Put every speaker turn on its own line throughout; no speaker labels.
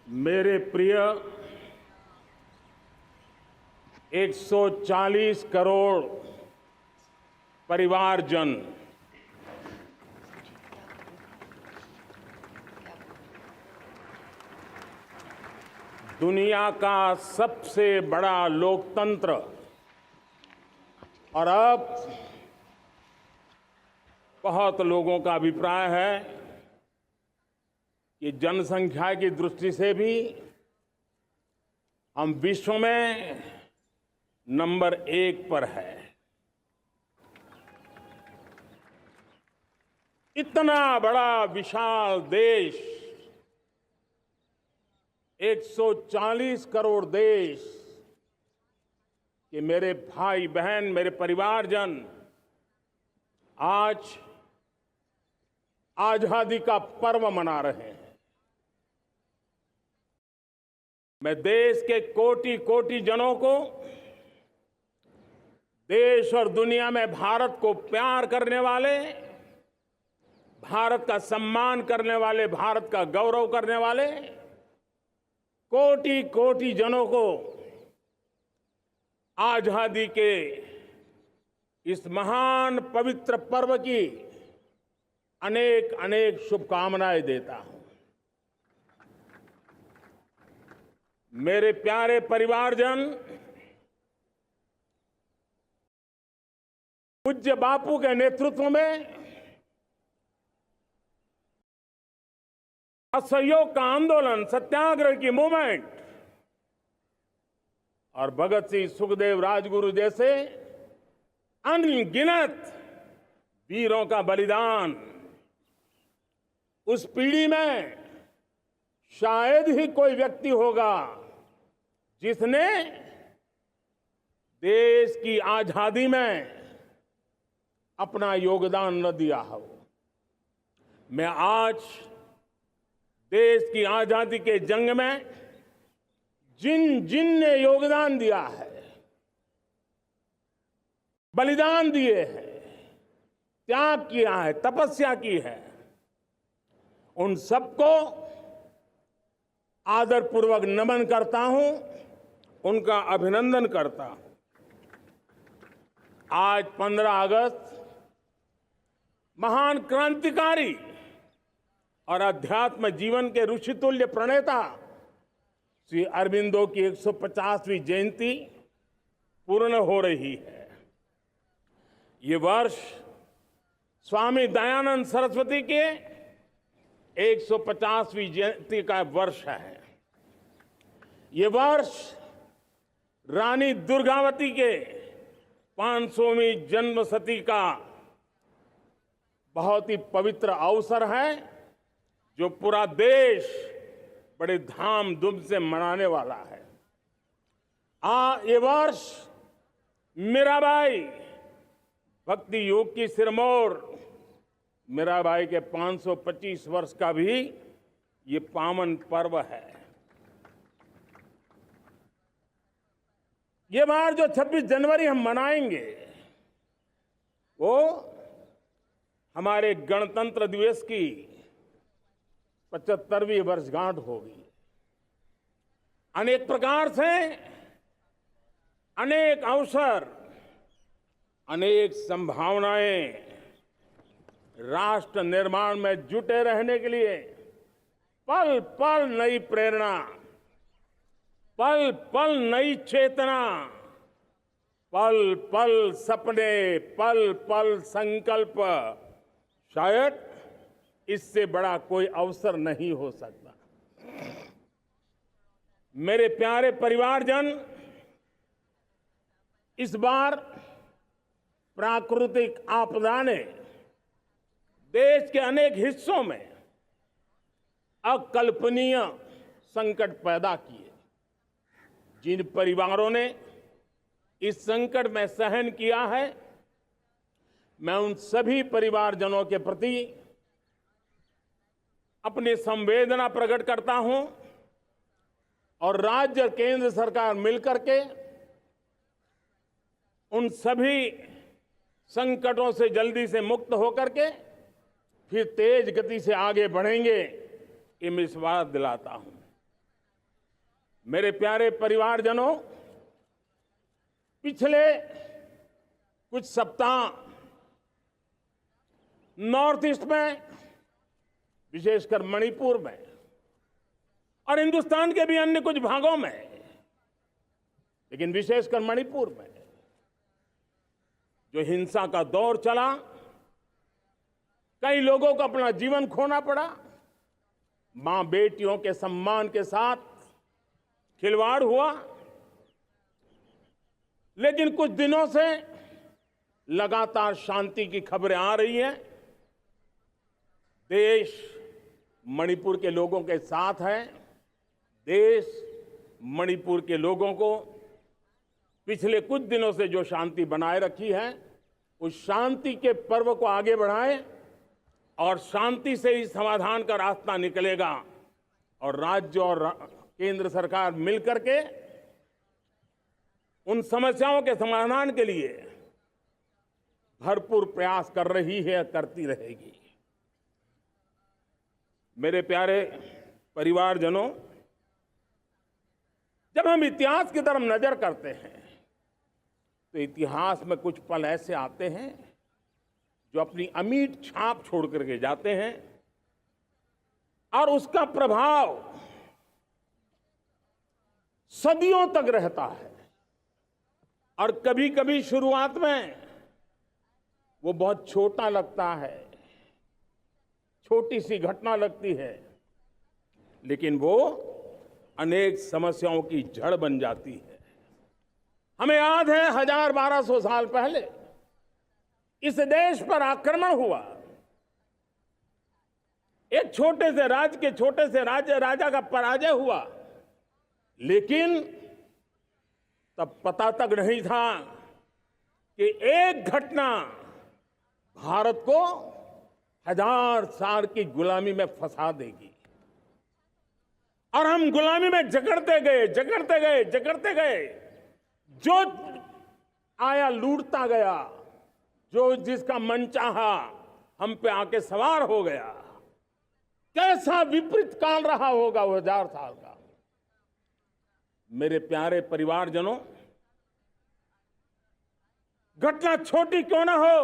मेरे प्रिय 140 करोड़ परिवारजन, दुनिया का सबसे बड़ा लोकतंत्र और अब बहुत लोगों का अभिप्राय है कि जनसंख्या की दृष्टि से भी हम विश्व में नंबर 1 पर है। इतना बड़ा विशाल देश, 140 करोड़ देश के मेरे भाई बहन, मेरे परिवारजन आज आजादी का पर्व मना रहे हैं। मैं देश के कोटि कोटि जनों को, देश और दुनिया में भारत को प्यार करने वाले, भारत का सम्मान करने वाले, भारत का गौरव करने वाले कोटि कोटि जनों को आजादी के इस महान पवित्र पर्व की अनेक अनेक शुभकामनाएं देता हूं। मेरे प्यारे परिवारजन, पूज्य बापू के नेतृत्व में असहयोग का आंदोलन, सत्याग्रह की मूवमेंट और भगत सिंह, सुखदेव, राजगुरु जैसे अनगिनत वीरों का बलिदान, उस पीढ़ी में शायद ही कोई व्यक्ति होगा जिसने देश की आजादी में अपना योगदान न दिया हो। मैं आज देश की आजादी के जंग में जिन जिन ने योगदान दिया है, बलिदान दिए हैं, त्याग किया है, तपस्या की है, उन सबको आदरपूर्वक नमन करता हूं, उनका अभिनंदन करता हूं। आज 15 अगस्त महान क्रांतिकारी और अध्यात्म जीवन के ऋषितुल्य प्रणेता श्री अरबिंदो की 150वीं जयंती पूर्ण हो रही है। ये वर्ष स्वामी दयानंद सरस्वती के 150वीं जयंती का वर्ष है। ये वर्ष रानी दुर्गावती के 500वीं जन्मशती का बहुत ही पवित्र अवसर है, जो पूरा देश बड़े धामधूम से मनाने वाला है। ये वर्ष मीराबाई, भक्ति योग की सिरमौर मीराबाई के 525 वर्ष का भी ये पावन पर्व है। ये बार जो 26 जनवरी हम मनाएंगे, वो हमारे गणतंत्र दिवस की 75वीं वर्षगांठ होगी। अनेक प्रकार से अनेक अवसर, अनेक संभावनाएं राष्ट्र निर्माण में जुटे रहने के लिए पल पल नई प्रेरणा, पल पल नई चेतना, पल पल सपने, पल पल संकल्प, शायद इससे बड़ा कोई अवसर नहीं हो सकता। मेरे प्यारे परिवारजन, इस बार प्राकृतिक आपदा ने देश के अनेक हिस्सों में अकल्पनीय संकट पैदा किए। जिन परिवारों ने इस संकट में सहन किया है, मैं उन सभी परिवारजनों के प्रति अपनी संवेदना प्रकट करता हूं और राज्य और केंद्र सरकार मिलकर के उन सभी संकटों से जल्दी से मुक्त होकर के फिर तेज गति से आगे बढ़ेंगे, ये मैं विश्वास दिलाता हूं। मेरे प्यारे परिवारजनों, पिछले कुछ सप्ताह नॉर्थ ईस्ट में, विशेषकर मणिपुर में और हिंदुस्तान के भी अन्य कुछ भागों में, लेकिन विशेषकर मणिपुर में जो हिंसा का दौर चला, कई लोगों को अपना जीवन खोना पड़ा, मां बेटियों के सम्मान के साथ खिलवाड़ हुआ। लेकिन कुछ दिनों से लगातार शांति की खबरें आ रही हैं। देश मणिपुर के लोगों के साथ है। देश मणिपुर के लोगों को पिछले कुछ दिनों से जो शांति बनाए रखी है, उस शांति के पर्व को आगे बढ़ाएं और शांति से ही समाधान का रास्ता निकलेगा। और राज्य और केंद्र सरकार मिलकर के उन समस्याओं के समाधान के लिए भरपूर प्रयास कर रही है, करती रहेगी। मेरे प्यारे परिवारजनों, जब हम इतिहास की तरफ नजर करते हैं तो इतिहास में कुछ पल ऐसे आते हैं जो अपनी अमिट छाप छोड़ करके जाते हैं और उसका प्रभाव सदियों तक रहता है। और कभी कभी शुरुआत में वो बहुत छोटा लगता है, छोटी सी घटना लगती है, लेकिन वो अनेक समस्याओं की जड़ बन जाती है। हमें याद है 1200 साल पहले इस देश पर आक्रमण हुआ। एक छोटे से राज्य के छोटे से राजा का पराजय हुआ, लेकिन तब पता तक नहीं था कि एक घटना भारत को 1000 साल की गुलामी में फंसा देगी। और हम गुलामी में जकड़ते गए, जो आया लूटता गया, जो जिसका मन चाहा हम पे आके सवार हो गया। कैसा विपरीत काल रहा होगा वो 1000 साल का। मेरे प्यारे परिवारजनों, घटना छोटी क्यों ना हो,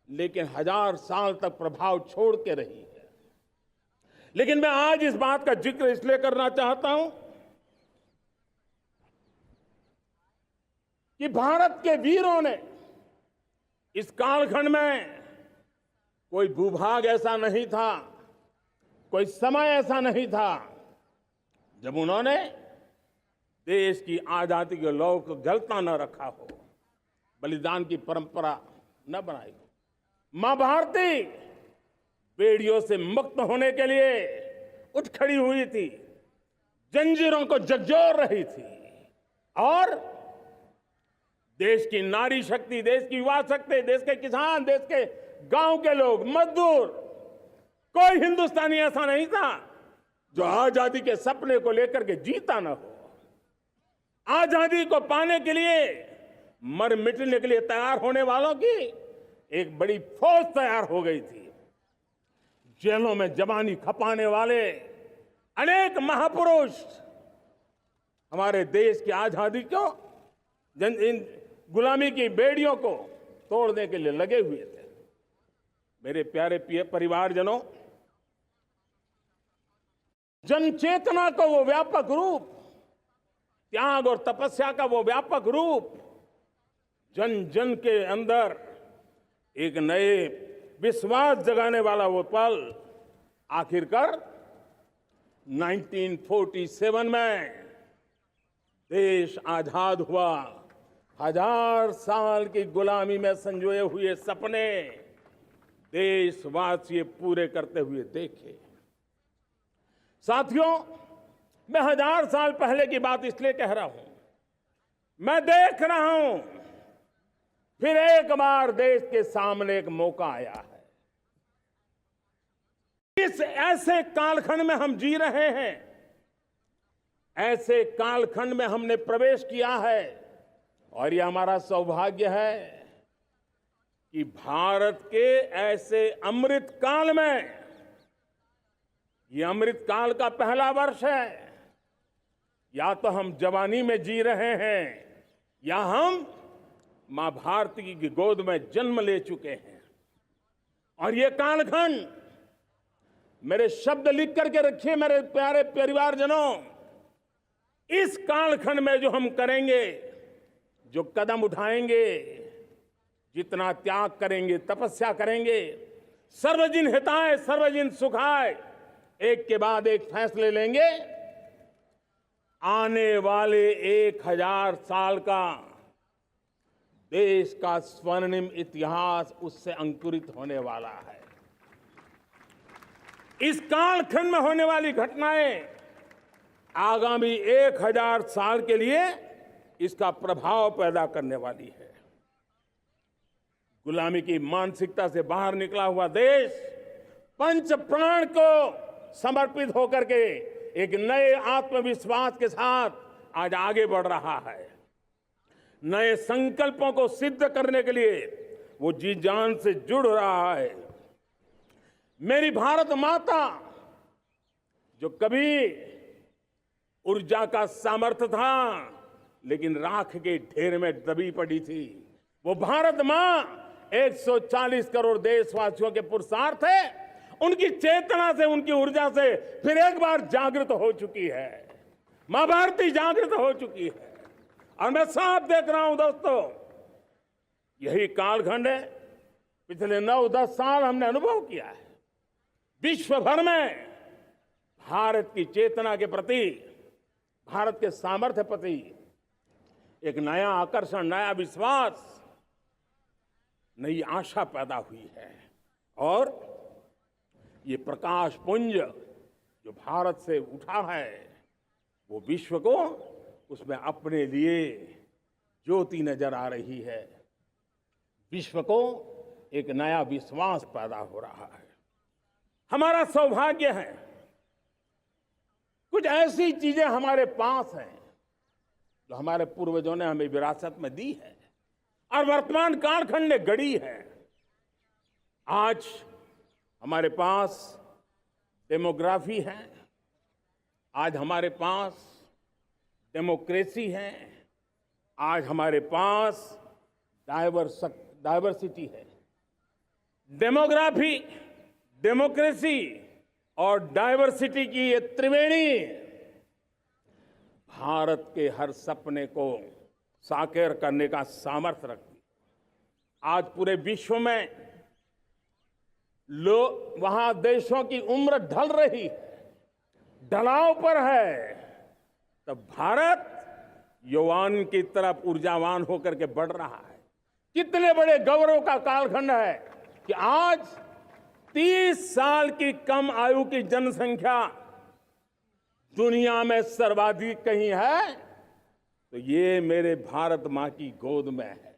लेकिन 1000 साल तक प्रभाव छोड़ के रही है। लेकिन मैं आज इस बात का जिक्र इसलिए करना चाहता हूं कि भारत के वीरों ने इस कालखंड में कोई भूभाग ऐसा नहीं था, कोई समय ऐसा नहीं था जब उन्होंने देश की आजादी के लौ को जलता न रखा हो, बलिदान की परंपरा न बनाई हो। मां भारती बेड़ियों से मुक्त होने के लिए उठ खड़ी हुई थी, जंजीरों को झकझोर रही थी और देश की नारी शक्ति, देश की युवा शक्ति, देश के किसान, देश के गांव के लोग, मजदूर, कोई हिंदुस्तानी ऐसा नहीं था जो आजादी के सपने को लेकर के जीता न हो। आजादी को पाने के लिए मर मिटने के लिए तैयार होने वालों की एक बड़ी फौज तैयार हो गई थी। जेलों में जवानी खपाने वाले अनेक महापुरुष हमारे देश की आजादी को, इन गुलामी की बेड़ियों को तोड़ने के लिए लगे हुए थे। मेरे प्यारे परिवारजनों, जनचेतना का वो व्यापक रूप, त्याग और तपस्या का वो व्यापक रूप, जन जन के अंदर एक नए विश्वास जगाने वाला वो पल आखिरकार 1947 में देश आजाद हुआ। 1000 साल की गुलामी में संजोए हुए सपने देशवासी पूरे करते हुए देखे। साथियों, मैं 1000 साल पहले की बात इसलिए कह रहा हूं, मैं देख रहा हूं फिर एक बार देश के सामने एक मौका आया है। इस ऐसे कालखंड में हम जी रहे हैं, ऐसे कालखंड में हमने प्रवेश किया है और यह हमारा सौभाग्य है कि भारत के ऐसे अमृत काल में, यह अमृत काल का पहला वर्ष है, या तो हम जवानी में जी रहे हैं या हम मां भारती की गोद में जन्म ले चुके हैं। और ये कालखंड, मेरे शब्द लिख करके रखिए मेरे प्यारे परिवारजनों, इस कालखंड में जो हम करेंगे, जो कदम उठाएंगे, जितना त्याग करेंगे, तपस्या करेंगे, सर्वजन हिताय सर्वजन सुखाय, एक के बाद एक फैसले लेंगे, आने वाले 1000 साल का देश का स्वर्णिम इतिहास उससे अंकुरित होने वाला है। इस कालखंड में होने वाली घटनाएं आगामी 1000 साल के लिए इसका प्रभाव पैदा करने वाली है। गुलामी की मानसिकता से बाहर निकला हुआ देश पंच प्राण को समर्पित होकर के एक नए आत्मविश्वास के साथ आज आगे बढ़ रहा है। नए संकल्पों को सिद्ध करने के लिए वो जी जान से जुड़ रहा है। मेरी भारत माता, जो कभी ऊर्जा का सामर्थ्य था लेकिन राख के ढेर में दबी पड़ी थी, वो भारत मां 140 करोड़ देशवासियों के पुरुषार्थ है, उनकी चेतना से, उनकी ऊर्जा से फिर एक बार जागृत हो चुकी है। मां भारती जागृत हो चुकी है। और मैं साफ देख रहा हूं दोस्तों, यही कालखंड है, पिछले 9-10 साल हमने अनुभव किया है। विश्व भर में भारत की चेतना के प्रति, भारत के सामर्थ्य प्रति एक नया आकर्षण, नया विश्वास, नई आशा पैदा हुई है। और ये प्रकाश पुंज जो भारत से उठा है, वो विश्व को उसमें अपने लिए ज्योति नजर आ रही है। विश्व को एक नया विश्वास पैदा हो रहा है। हमारा सौभाग्य है, कुछ ऐसी चीजें हमारे पास हैं जो हमारे पूर्वजों ने हमें विरासत में दी है और वर्तमान कालखंड ने गढ़ी है। आज हमारे पास डेमोग्राफी है, आज हमारे पास डेमोक्रेसी है, आज हमारे पास डाइवर्सिटी है। डेमोग्राफी, डेमोक्रेसी और डाइवर्सिटी की ये त्रिवेणी भारत के हर सपने को साकार करने का सामर्थ्य रखती है। आज पूरे विश्व में वहां देशों की उम्र ढल रही है, ढलाव पर है, तब भारत यौवन की तरफ ऊर्जावान होकर के बढ़ रहा है। कितने बड़े गौरव का कालखंड है कि आज 30 साल की कम आयु की जनसंख्या दुनिया में सर्वाधिक कहीं है तो ये मेरे भारत मां की गोद में है,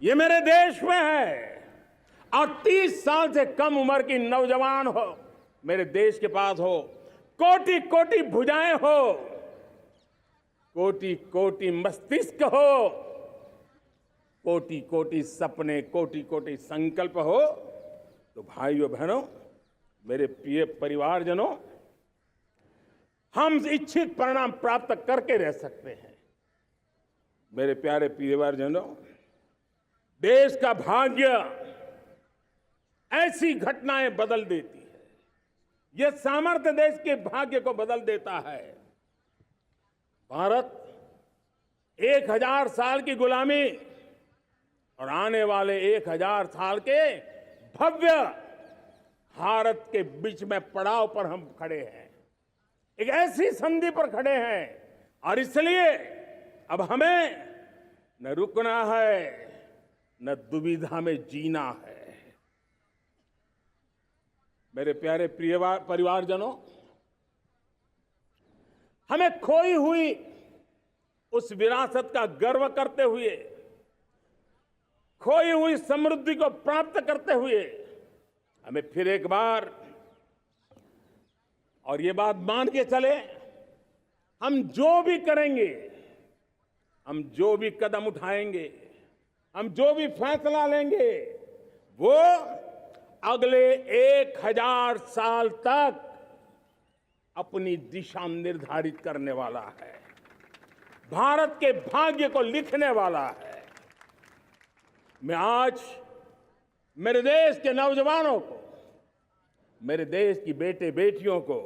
ये मेरे देश में है। और 30 साल से कम उम्र की नौजवान हो मेरे देश के पास हो, कोटि कोटि भुजाएं हो, कोटि कोटि मस्तिष्क हो, कोटि कोटि सपने, कोटि कोटि संकल्प हो, तो भाइयों बहनों, मेरे प्रिय परिवारजनों, हम इच्छित परिणाम प्राप्त करके रह सकते हैं। मेरे प्यारे परिवारजनों, देश का भाग्य ऐसी घटनाएं बदल देती है, यह सामर्थ्य देश के भाग्य को बदल देता है। भारत 1000 साल की गुलामी और आने वाले 1000 साल के भव्य भारत के बीच में पड़ाव पर हम खड़े हैं, एक ऐसी संधि पर खड़े हैं। और इसलिए अब हमें न रुकना है, न दुविधा में जीना है। मेरे प्यारे परिवारजनों, हमें खोई हुई उस विरासत का गर्व करते हुए, खोई हुई समृद्धि को प्राप्त करते हुए, हमें फिर एक बार, और ये बात मान के चले, हम जो भी करेंगे, हम जो भी कदम उठाएंगे, हम जो भी फैसला लेंगे, वो अगले 1000 साल तक अपनी दिशा निर्धारित करने वाला है, भारत के भाग्य को लिखने वाला है। मैं आज मेरे देश के नौजवानों को, मेरे देश की बेटे बेटियों को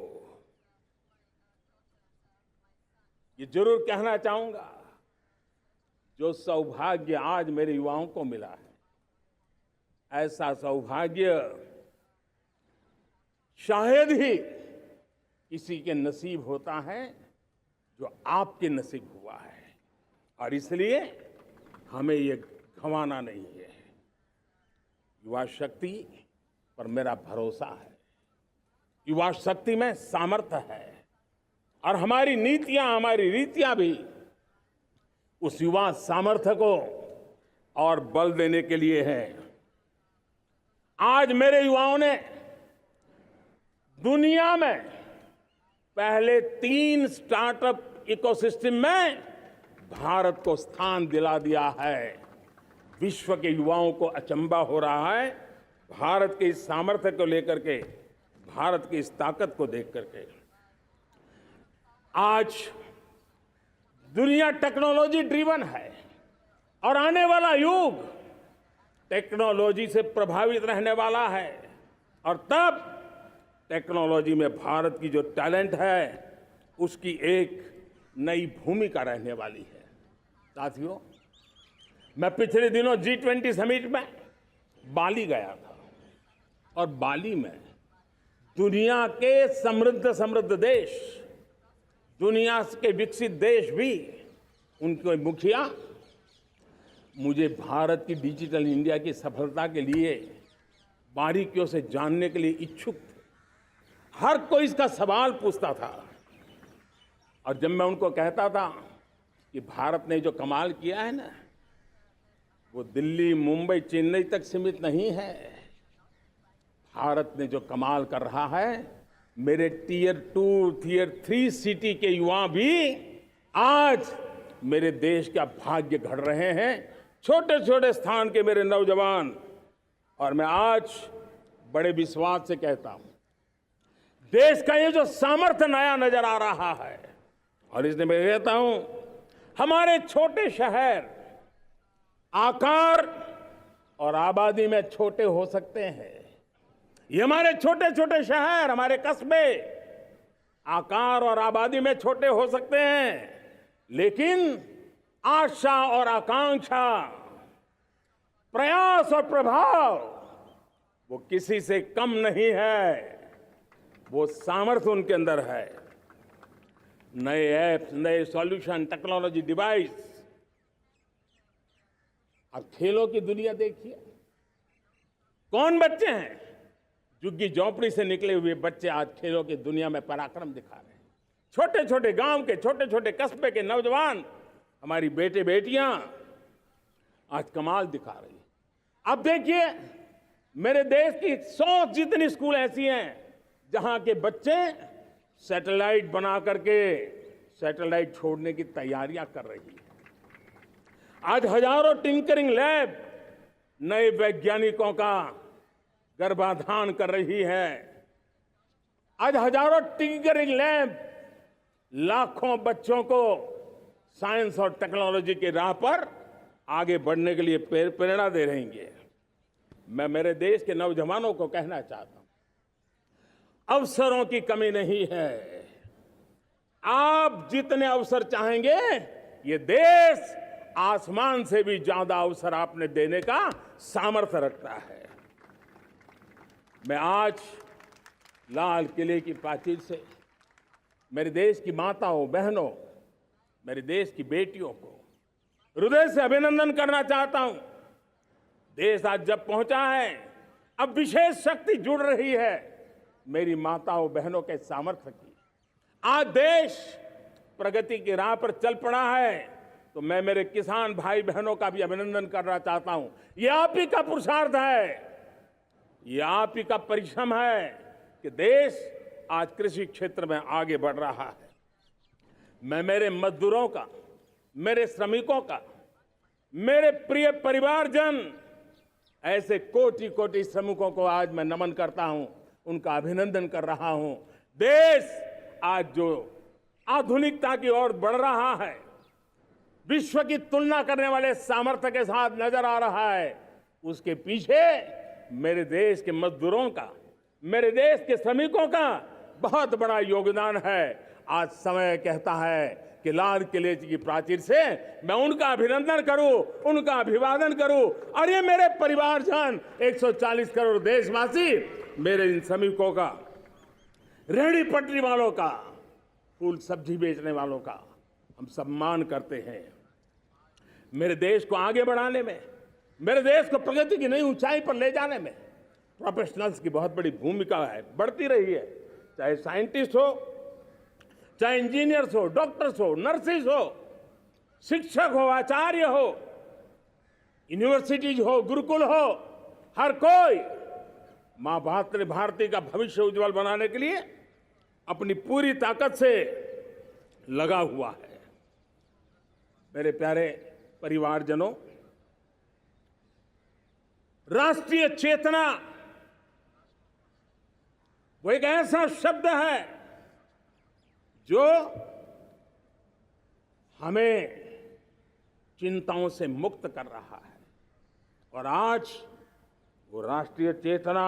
ये जरूर कहना चाहूंगा, जो सौभाग्य आज मेरे युवाओं को मिला है, ऐसा सौभाग्य शायद ही किसी के नसीब होता है जो आपके नसीब हुआ है। और इसलिए हमें ये गंवाना नहीं है। युवा शक्ति पर मेरा भरोसा है, युवा शक्ति में सामर्थ्य है, और हमारी नीतियां, हमारी रीतियां भी उस युवा सामर्थ्य को और बल देने के लिए है। आज मेरे युवाओं ने दुनिया में पहले 3 स्टार्टअप इकोसिस्टम में भारत को स्थान दिला दिया है। विश्व के युवाओं को अचंभा हो रहा है भारत के इस सामर्थ्य को लेकर के, भारत की इस ताकत को देख करके। आज दुनिया टेक्नोलॉजी ड्रिवन है और आने वाला युग टेक्नोलॉजी से प्रभावित रहने वाला है, और तब टेक्नोलॉजी में भारत की जो टैलेंट है उसकी एक नई भूमिका रहने वाली है। साथियों, मैं पिछले दिनों G20 समिट में बाली गया था, और बाली में दुनिया के समृद्ध देश, दुनिया के विकसित देश भी, उनके मुखिया मुझे भारत की डिजिटल इंडिया की सफलता के लिए बारीकियों से जानने के लिए इच्छुक थे। हर कोई इसका सवाल पूछता था, और जब मैं उनको कहता था कि भारत ने जो कमाल किया है ना, वो दिल्ली, मुंबई, चेन्नई तक सीमित नहीं है। भारत ने जो कमाल कर रहा है, मेरे टियर 2, टियर 3 सिटी के युवा भी आज मेरे देश का भाग्य गढ़ रहे हैं। छोटे छोटे स्थान के मेरे नौजवान, और मैं आज बड़े विश्वास से कहता हूं, देश का ये जो सामर्थ्य नया नजर आ रहा है, और इसलिए मैं कहता हूं, हमारे छोटे शहर आकार और आबादी में छोटे हो सकते हैं। ये हमारे छोटे छोटे शहर, हमारे कस्बे आकार और आबादी में छोटे हो सकते हैं, लेकिन आशा और आकांक्षा, प्रयास और प्रभाव वो किसी से कम नहीं है। वो सामर्थ्य उनके अंदर है। नए ऐप्स, नए सॉल्यूशन, टेक्नोलॉजी डिवाइस। अब खेलों की दुनिया देखिए, कौन बच्चे हैं? झुग्गी झोंपड़ी से निकले हुए बच्चे आज खेलों की दुनिया में पराक्रम दिखा रहे हैं। छोटे छोटे गांव के, छोटे छोटे कस्बे के नौजवान, हमारी बेटे बेटियां आज कमाल दिखा रही हैं। अब देखिए, मेरे देश की 100 जितनी स्कूल ऐसी हैं जहां के बच्चे सैटेलाइट बना करके सैटेलाइट छोड़ने की तैयारियां कर रही हैं। आज हजारों टिंकरिंग लैब नए वैज्ञानिकों का गर्भाधान कर रही है। आज हजारों टिंकरिंग लैब लाखों बच्चों को साइंस और टेक्नोलॉजी के राह पर आगे बढ़ने के लिए प्रेरणा दे रही हैं। मैं मेरे देश के नौजवानों को कहना चाहता हूं, अवसरों की कमी नहीं है। आप जितने अवसर चाहेंगे, ये देश आसमान से भी ज्यादा अवसर आपने देने का सामर्थ्य रखता है। मैं आज लाल किले की प्राचीर से मेरे देश की माताओं, बहनों, मेरे देश की बेटियों को हृदय से अभिनंदन करना चाहता हूं। देश आज जब पहुंचा है, अब विशेष शक्ति जुड़ रही है मेरी माताओं बहनों के सामर्थ्य की। आज देश प्रगति की राह पर चल पड़ा है, तो मैं मेरे किसान भाई बहनों का भी अभिनंदन करना चाहता हूं। ये आप ही का पुरुषार्थ है, ये आप ही का परिश्रम है कि देश आज कृषि क्षेत्र में आगे बढ़ रहा है। मैं मेरे मजदूरों का, मेरे श्रमिकों का, मेरे प्रिय परिवारजन, ऐसे कोटि कोटि श्रमिकों को आज मैं नमन करता हूं, उनका अभिनंदन कर रहा हूं। देश आज जो आधुनिकता की ओर बढ़ रहा है, विश्व की तुलना करने वाले सामर्थ्य के साथ नजर आ रहा है, उसके पीछे मेरे देश के मजदूरों का, मेरे देश के श्रमिकों का बहुत बड़ा योगदान है। आज समय कहता है कि लाल किले की प्राचीर से मैं उनका अभिनंदन करूं, उनका अभिवादन करूं, और ये मेरे परिवारजन 140 करोड़ देशवासी, मेरे इन श्रमिकों का, रेहड़ी पटरी वालों का, फूल सब्जी बेचने वालों का हम सम्मान करते हैं। मेरे देश को आगे बढ़ाने में, मेरे देश को प्रगति की नई ऊंचाई पर ले जाने में प्रोफेशनल्स की बहुत बड़ी भूमिका है, बढ़ती रही है। चाहे साइंटिस्ट हो, चाहे इंजीनियर्स हो, डॉक्टर्स हो, नर्सेज हो, शिक्षक हो, आचार्य हो, यूनिवर्सिटीज हो, गुरुकुल हो, हर कोई मां भारती का भविष्य उज्जवल बनाने के लिए अपनी पूरी ताकत से लगा हुआ है। मेरे प्यारे परिवारजनों, राष्ट्रीय चेतना वो एक ऐसा शब्द है जो हमें चिंताओं से मुक्त कर रहा है, और आज वो राष्ट्रीय चेतना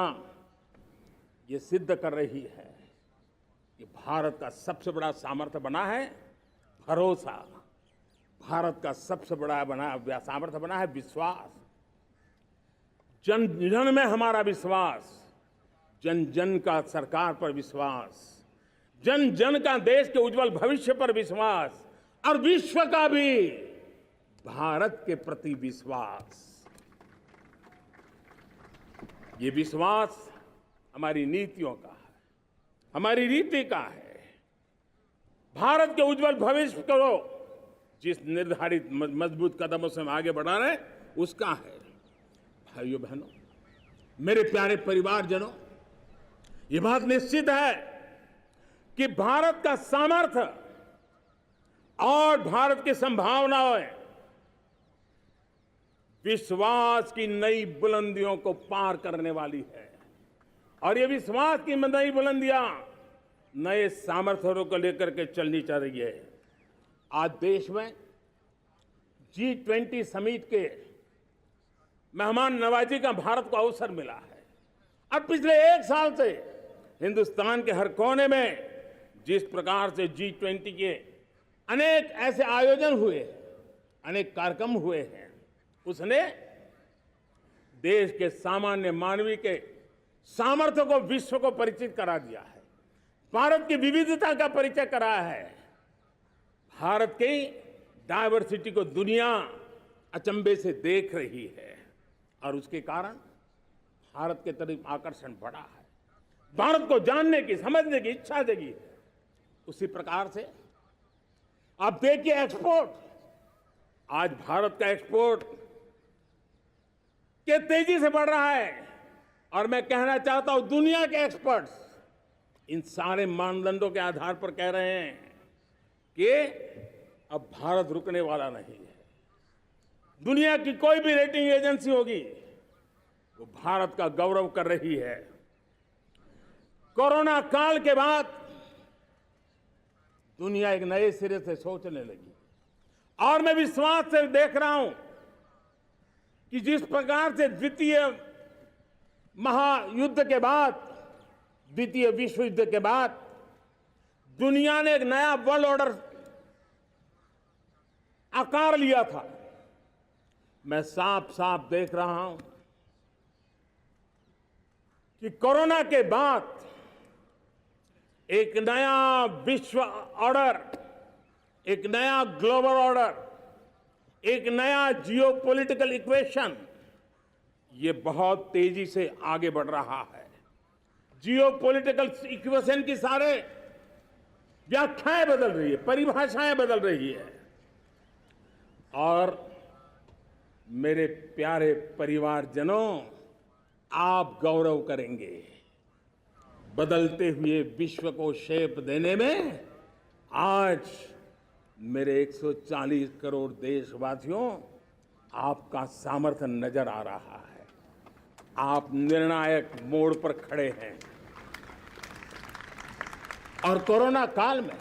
ये सिद्ध कर रही है कि भारत का सबसे बड़ा सामर्थ्य बना है भरोसा, भारत का सबसे बड़ा सामर्थ्य बना है विश्वास। जन जन में हमारा विश्वास, जन जन का सरकार पर विश्वास, जन जन का देश के उज्जवल भविष्य पर विश्वास, और विश्व का भी भारत के प्रति विश्वास। ये विश्वास हमारी नीतियों का है, हमारी रीति का है। भारत के उज्जवल भविष्य को जिस निर्धारित मजबूत कदमों से हम आगे बढ़ा रहे हैं, उसका है। भाइयों बहनों, मेरे प्यारे परिवारजनों, ये बात निश्चित है कि भारत का सामर्थ्य और भारत की संभावनाएं विश्वास की नई बुलंदियों को पार करने वाली है, और ये विश्वास की नई बुलंदियां नए सामर्थ्यों को लेकर के चलनी चाह रही है। आज देश में G20 समिट के मेहमान नवाजी का भारत को अवसर मिला है, और पिछले एक साल से हिंदुस्तान के हर कोने में जिस प्रकार से G20 के अनेक ऐसे आयोजन हुए, अनेक कार्यक्रम हुए हैं, उसने देश के सामान्य मानवी के सामर्थ्य को विश्व को परिचित करा दिया है, भारत की विविधता का परिचय कराया है, भारत की डायवर्सिटी को दुनिया अचंभे से देख रही है, और उसके कारण भारत के तरफ आकर्षण बढ़ा है, भारत को जानने की, समझने की इच्छा जगी है। उसी प्रकार से आप देखिए एक्सपोर्ट, आज भारत का एक्सपोर्ट के तेजी से बढ़ रहा है, और मैं कहना चाहता हूं दुनिया के एक्सपर्ट्स इन सारे मानदंडों के आधार पर कह रहे हैं कि अब भारत रुकने वाला नहीं है। दुनिया की कोई भी रेटिंग एजेंसी होगी, वो भारत का गौरव कर रही है। कोरोना काल के बाद दुनिया एक नए सिरे से सोचने लगी, और मैं विश्वास से देख रहा हूं कि जिस प्रकार से द्वितीय महायुद्ध के बाद, द्वितीय विश्व युद्ध के बाद दुनिया ने एक नया वर्ल्ड ऑर्डर आकार लिया था, मैं साफ साफ देख रहा हूं कि कोरोना के बाद एक नया विश्व ऑर्डर, एक नया ग्लोबल ऑर्डर, एक नया जियोपॉलिटिकल इक्वेशन, ये बहुत तेजी से आगे बढ़ रहा है। जियोपॉलिटिकल इक्वेशन की सारे व्याख्याएं बदल रही है, परिभाषाएं बदल रही है, और मेरे प्यारे परिवारजनों, आप गौरव करेंगे। बदलते हुए विश्व को शेप देने में आज मेरे 140 करोड़ देशवासियों, आपका सामर्थ्य नजर आ रहा है। आप निर्णायक मोड़ पर खड़े हैं। और कोरोना काल में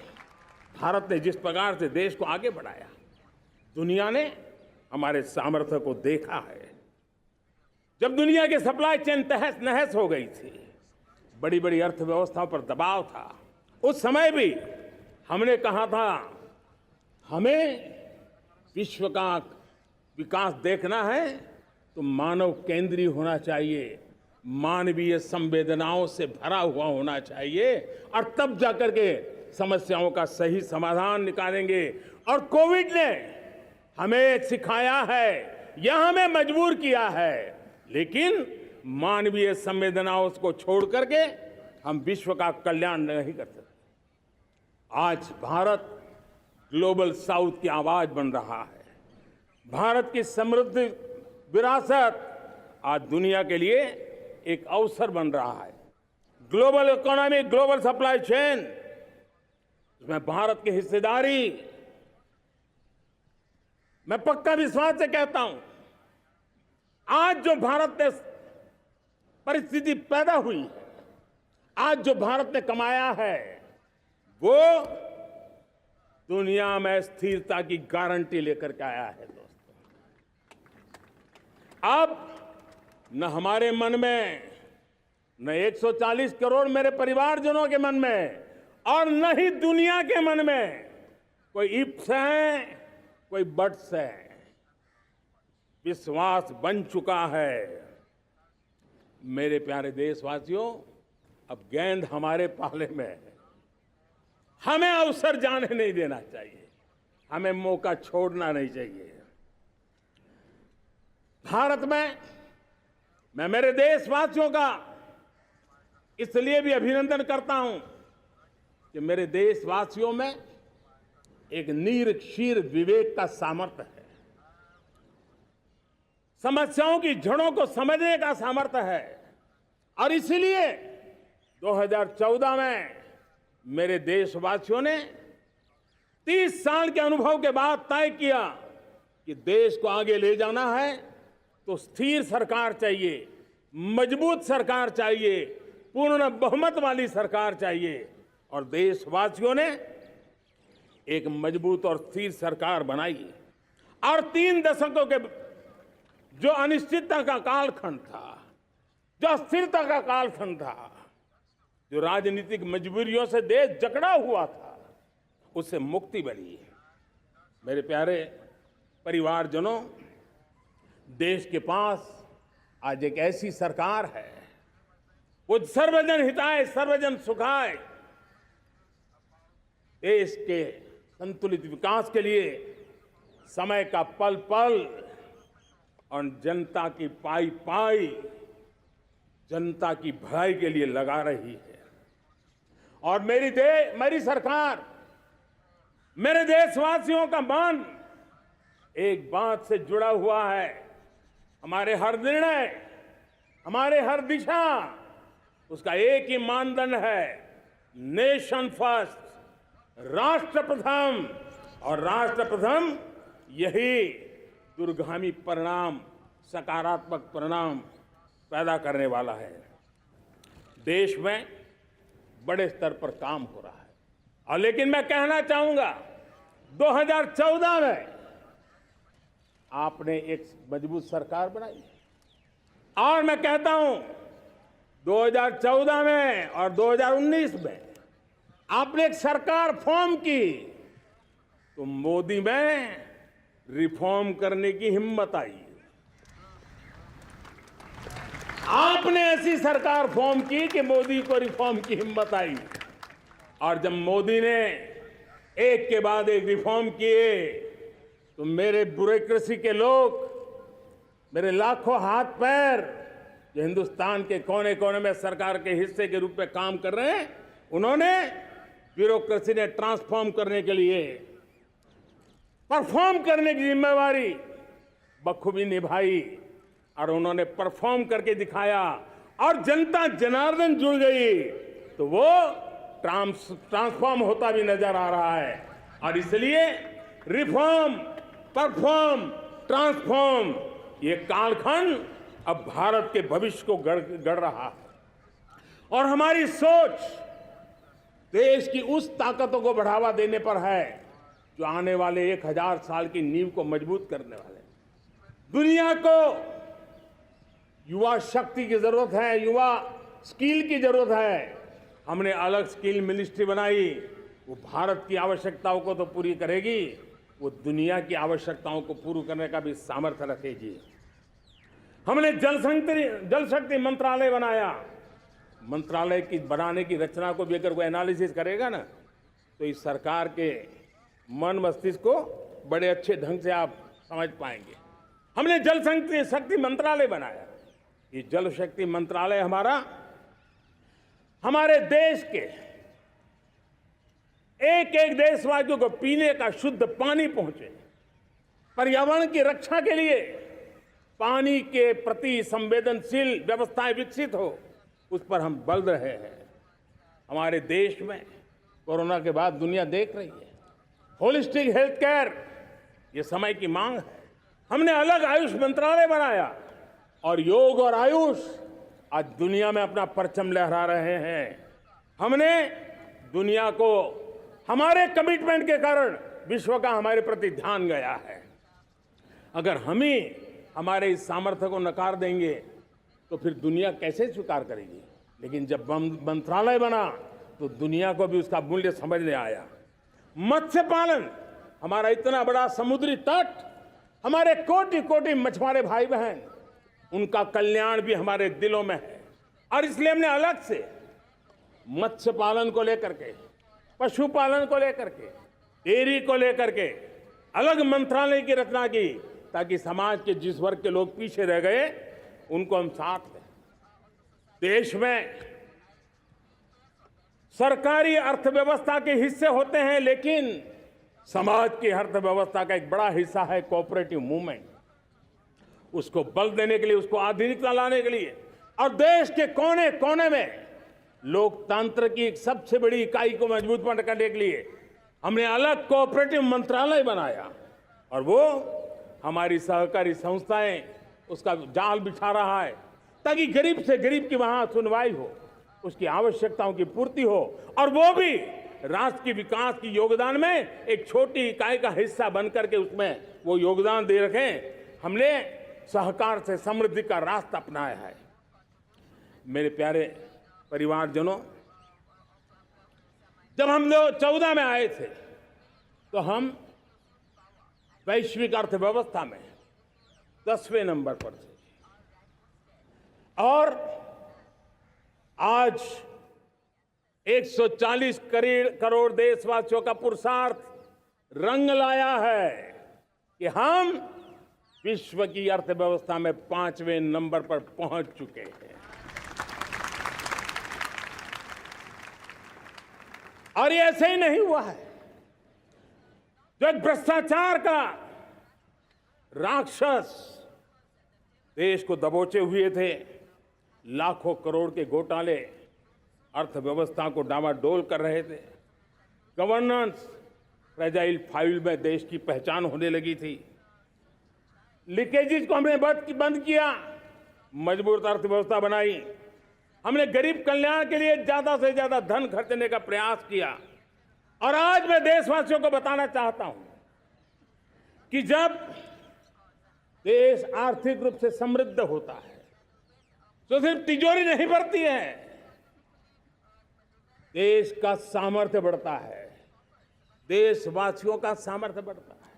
भारत ने जिस प्रकार से देश को आगे बढ़ाया, दुनिया ने हमारे सामर्थ्य को देखा है। जब दुनिया की सप्लाई चेन तहस नहस हो गई थी, बड़ी बड़ी अर्थव्यवस्थाओं पर दबाव था, उस समय भी हमने कहा था हमें विश्व का विकास देखना है तो मानव केंद्रीय होना चाहिए, मानवीय संवेदनाओं से भरा हुआ होना चाहिए, और तब जाकर के समस्याओं का सही समाधान निकालेंगे। और कोविड ने हमें सिखाया है या हमें मजबूर किया है, लेकिन मानवीय संवेदनाओं को छोड़ करके हम विश्व का कल्याण नहीं कर सकते। आज भारत ग्लोबल साउथ की आवाज बन रहा है। भारत की समृद्ध विरासत आज दुनिया के लिए एक अवसर बन रहा है। Global economy, global supply chain, इसमें भारत की हिस्सेदारी, मैं पक्का विश्वास से कहता हूं, आज जो भारत ने परिस्थिति पैदा हुई है, आज जो भारत ने कमाया है, वो दुनिया में स्थिरता की गारंटी लेकर के आया है। दोस्तों, अब न हमारे मन में, न 140 करोड़ मेरे परिवारजनों के मन में, और न ही दुनिया के मन में कोई इफ्स है, कोई बट्स है। विश्वास बन चुका है। मेरे प्यारे देशवासियों, अब गेंद हमारे पाले में है। हमें अवसर जाने नहीं देना चाहिए, हमें मौका छोड़ना नहीं चाहिए। भारत में मैं मेरे देशवासियों का इसलिए भी अभिनंदन करता हूं कि मेरे देशवासियों में एक नीर-क्षीर विवेक का सामर्थ्य है, समस्याओं की जड़ों को समझने का सामर्थ्य है। और इसलिए 2014 में मेरे देशवासियों ने 30 साल के अनुभव के बाद तय किया कि देश को आगे ले जाना है तो स्थिर सरकार चाहिए, मजबूत सरकार चाहिए, पूर्ण बहुमत वाली सरकार चाहिए। और देशवासियों ने एक मजबूत और स्थिर सरकार बनाई। और 3 दशकों के जो अनिश्चितता का कालखंड था, जो अस्थिरता का कालखंड था, जो राजनीतिक मजबूरियों से देश जकड़ा हुआ था, उससे मुक्ति मिली। मेरे प्यारे परिवारजनों, देश के पास आज एक ऐसी सरकार है, वो सर्वजन हिताय सर्वजन सुखाय, देश के संतुलित विकास के लिए समय का पल पल और जनता की पाई पाई, जनता की भलाई के लिए लगा रही है। और मेरी सरकार, मेरे देशवासियों का मन एक बात से जुड़ा हुआ है। हमारे हर निर्णय, हमारे हर दिशा, उसका एक ही मानदंड है, नेशन फर्स्ट, राष्ट्र प्रथम। और राष्ट्र प्रथम यही दूरगामी परिणाम, सकारात्मक परिणाम पैदा करने वाला है। देश में बड़े स्तर पर काम हो रहा है। और लेकिन मैं कहना चाहूंगा, 2014 में आपने एक मजबूत सरकार बनाई, और मैं कहता हूं 2014 में और 2019 में आपने एक सरकार फॉर्म की, तो मोदी में रिफॉर्म करने की हिम्मत आई। आपने ऐसी सरकार फॉर्म की कि मोदी को रिफॉर्म की हिम्मत आई। और जब मोदी ने एक के बाद एक रिफॉर्म किए, तो मेरे ब्यूरोक्रेसी के लोग, मेरे लाखों हाथ पैर जो हिंदुस्तान के कोने कोने में सरकार के हिस्से के रूप में काम कर रहे हैं, उन्होंने ब्यूरोक्रेसी ने ट्रांसफॉर्म करने के लिए, परफॉर्म करने की जिम्मेवारी बखूबी निभाई। और उन्होंने परफॉर्म करके दिखाया, और जनता जनार्दन जुड़ गई, तो वो ट्रांसफॉर्म होता भी नजर आ रहा है। और इसलिए रिफॉर्म, परफॉर्म, ट्रांसफॉर्म, ये कालखंड अब भारत के भविष्य को गढ़ रहा है। और हमारी सोच देश की उस ताकतों को बढ़ावा देने पर है जो आने वाले 1000 साल की नींव को मजबूत करने वाले हैं। दुनिया को युवा शक्ति की जरूरत है, युवा स्किल की जरूरत है। हमने अलग स्किल मिनिस्ट्री बनाई, वो भारत की आवश्यकताओं को तो पूरी करेगी, वो दुनिया की आवश्यकताओं को पूरी करने का भी सामर्थ्य रखेगी। हमने जल शक्ति मंत्रालय बनाया। मंत्रालय की बनाने की रचना को भी अगर कोई एनालिसिस करेगा ना, तो इस सरकार के मन मस्तिष्क को बड़े अच्छे ढंग से आप समझ पाएंगे। हमने जल शक्ति मंत्रालय बनाया। ये जल शक्ति मंत्रालय हमारे देश के एक एक देशवासियों को पीने का शुद्ध पानी पहुंचे, पर्यावरण की रक्षा के लिए पानी के प्रति संवेदनशील व्यवस्थाएं विकसित हो, उस पर हम बल रहे हैं। हमारे देश में कोरोना के बाद दुनिया देख रही है होलिस्टिक हेल्थ केयर, ये समय की मांग है। हमने अलग आयुष मंत्रालय बनाया और योग और आयुष आज दुनिया में अपना परचम लहरा रहे हैं। हमने दुनिया को हमारे कमिटमेंट के कारण विश्व का हमारे प्रति ध्यान गया है। अगर हम ही हमारे इस सामर्थ्य को नकार देंगे तो फिर दुनिया कैसे स्वीकार करेगी। लेकिन जब मंत्रालय बना तो दुनिया को भी उसका मूल्य समझ में आया। मत्स्य पालन, हमारा इतना बड़ा समुद्री तट, हमारे कोटि कोटि मछुआरे भाई बहन, उनका कल्याण भी हमारे दिलों में है। और इसलिए हमने अलग से मत्स्य पालन को लेकर के, पशुपालन को लेकर के, डेयरी को लेकर के अलग मंत्रालय की रचना की, ताकि समाज के जिस वर्ग के लोग पीछे रह गए उनको हम साथ लें। देश में सरकारी अर्थव्यवस्था के हिस्से होते हैं, लेकिन समाज की अर्थव्यवस्था का एक बड़ा हिस्सा है कोऑपरेटिव मूवमेंट। उसको बल देने के लिए, उसको आधुनिकता लाने के लिए और देश के कोने कोने में लोकतंत्र की एक सबसे बड़ी इकाई को मजबूत करने के लिए हमने अलग कोऑपरेटिव मंत्रालय बनाया। और वो हमारी सहकारी संस्थाएं उसका जाल बिछा रहा है, ताकि गरीब से गरीब की वहां सुनवाई हो, उसकी आवश्यकताओं की पूर्ति हो, और वो भी राष्ट्र के विकास की योगदान में एक छोटी इकाई का हिस्सा बनकर के उसमें वो योगदान दे रखें। हमने सहकार से समृद्धि का रास्ता अपनाया है। मेरे प्यारे परिवारजनों, जब हम 2014 में आए थे तो हम वैश्विक अर्थव्यवस्था में 10वें नंबर पर थे, और आज 140 करोड़ देशवासियों का पुरुषार्थ रंग लाया है कि हम विश्व की अर्थव्यवस्था में 5वें नंबर पर पहुंच चुके हैं। और ये ऐसे ही नहीं हुआ है। जो एक भ्रष्टाचार का राक्षस देश को दबोचे हुए थे, लाखों करोड़ के घोटाले अर्थव्यवस्था को डामाडोल कर रहे थे, गवर्नेंस फ्रेजाइल फाइल में देश की पहचान होने लगी थी, लीकेजेस को हमने बंद किया, मजबूत अर्थव्यवस्था बनाई, हमने गरीब कल्याण के लिए ज्यादा से ज्यादा धन खर्चने का प्रयास किया। और आज मैं देशवासियों को बताना चाहता हूं कि जब देश आर्थिक रूप से समृद्ध होता है तो सिर्फ तिजोरी नहीं भरती है, देश का सामर्थ्य बढ़ता है, देशवासियों का सामर्थ्य बढ़ता है।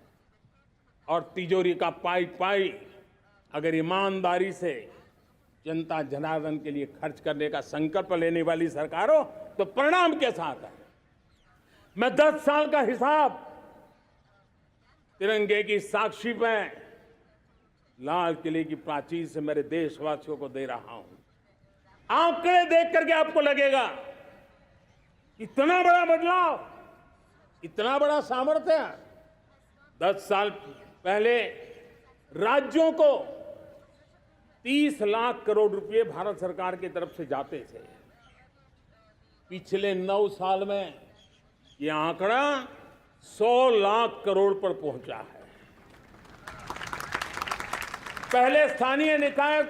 और तिजोरी का पाई पाई अगर ईमानदारी से जनता जनार्दन के लिए खर्च करने का संकल्प लेने वाली सरकार हो तो परिणाम के साथ है। मैं 10 साल का हिसाब तिरंगे की साक्षी में लाल किले की प्राचीर से मेरे देशवासियों को दे रहा हूं। आंकड़े देख करके आपको लगेगा इतना बड़ा बदलाव, इतना बड़ा सामर्थ्य। 10 साल पहले राज्यों को 30 लाख करोड़ रुपए भारत सरकार की तरफ से जाते थे। पिछले 9 साल में यह आंकड़ा 100 लाख करोड़ पर पहुंचा है। पहले स्थानीय निकाय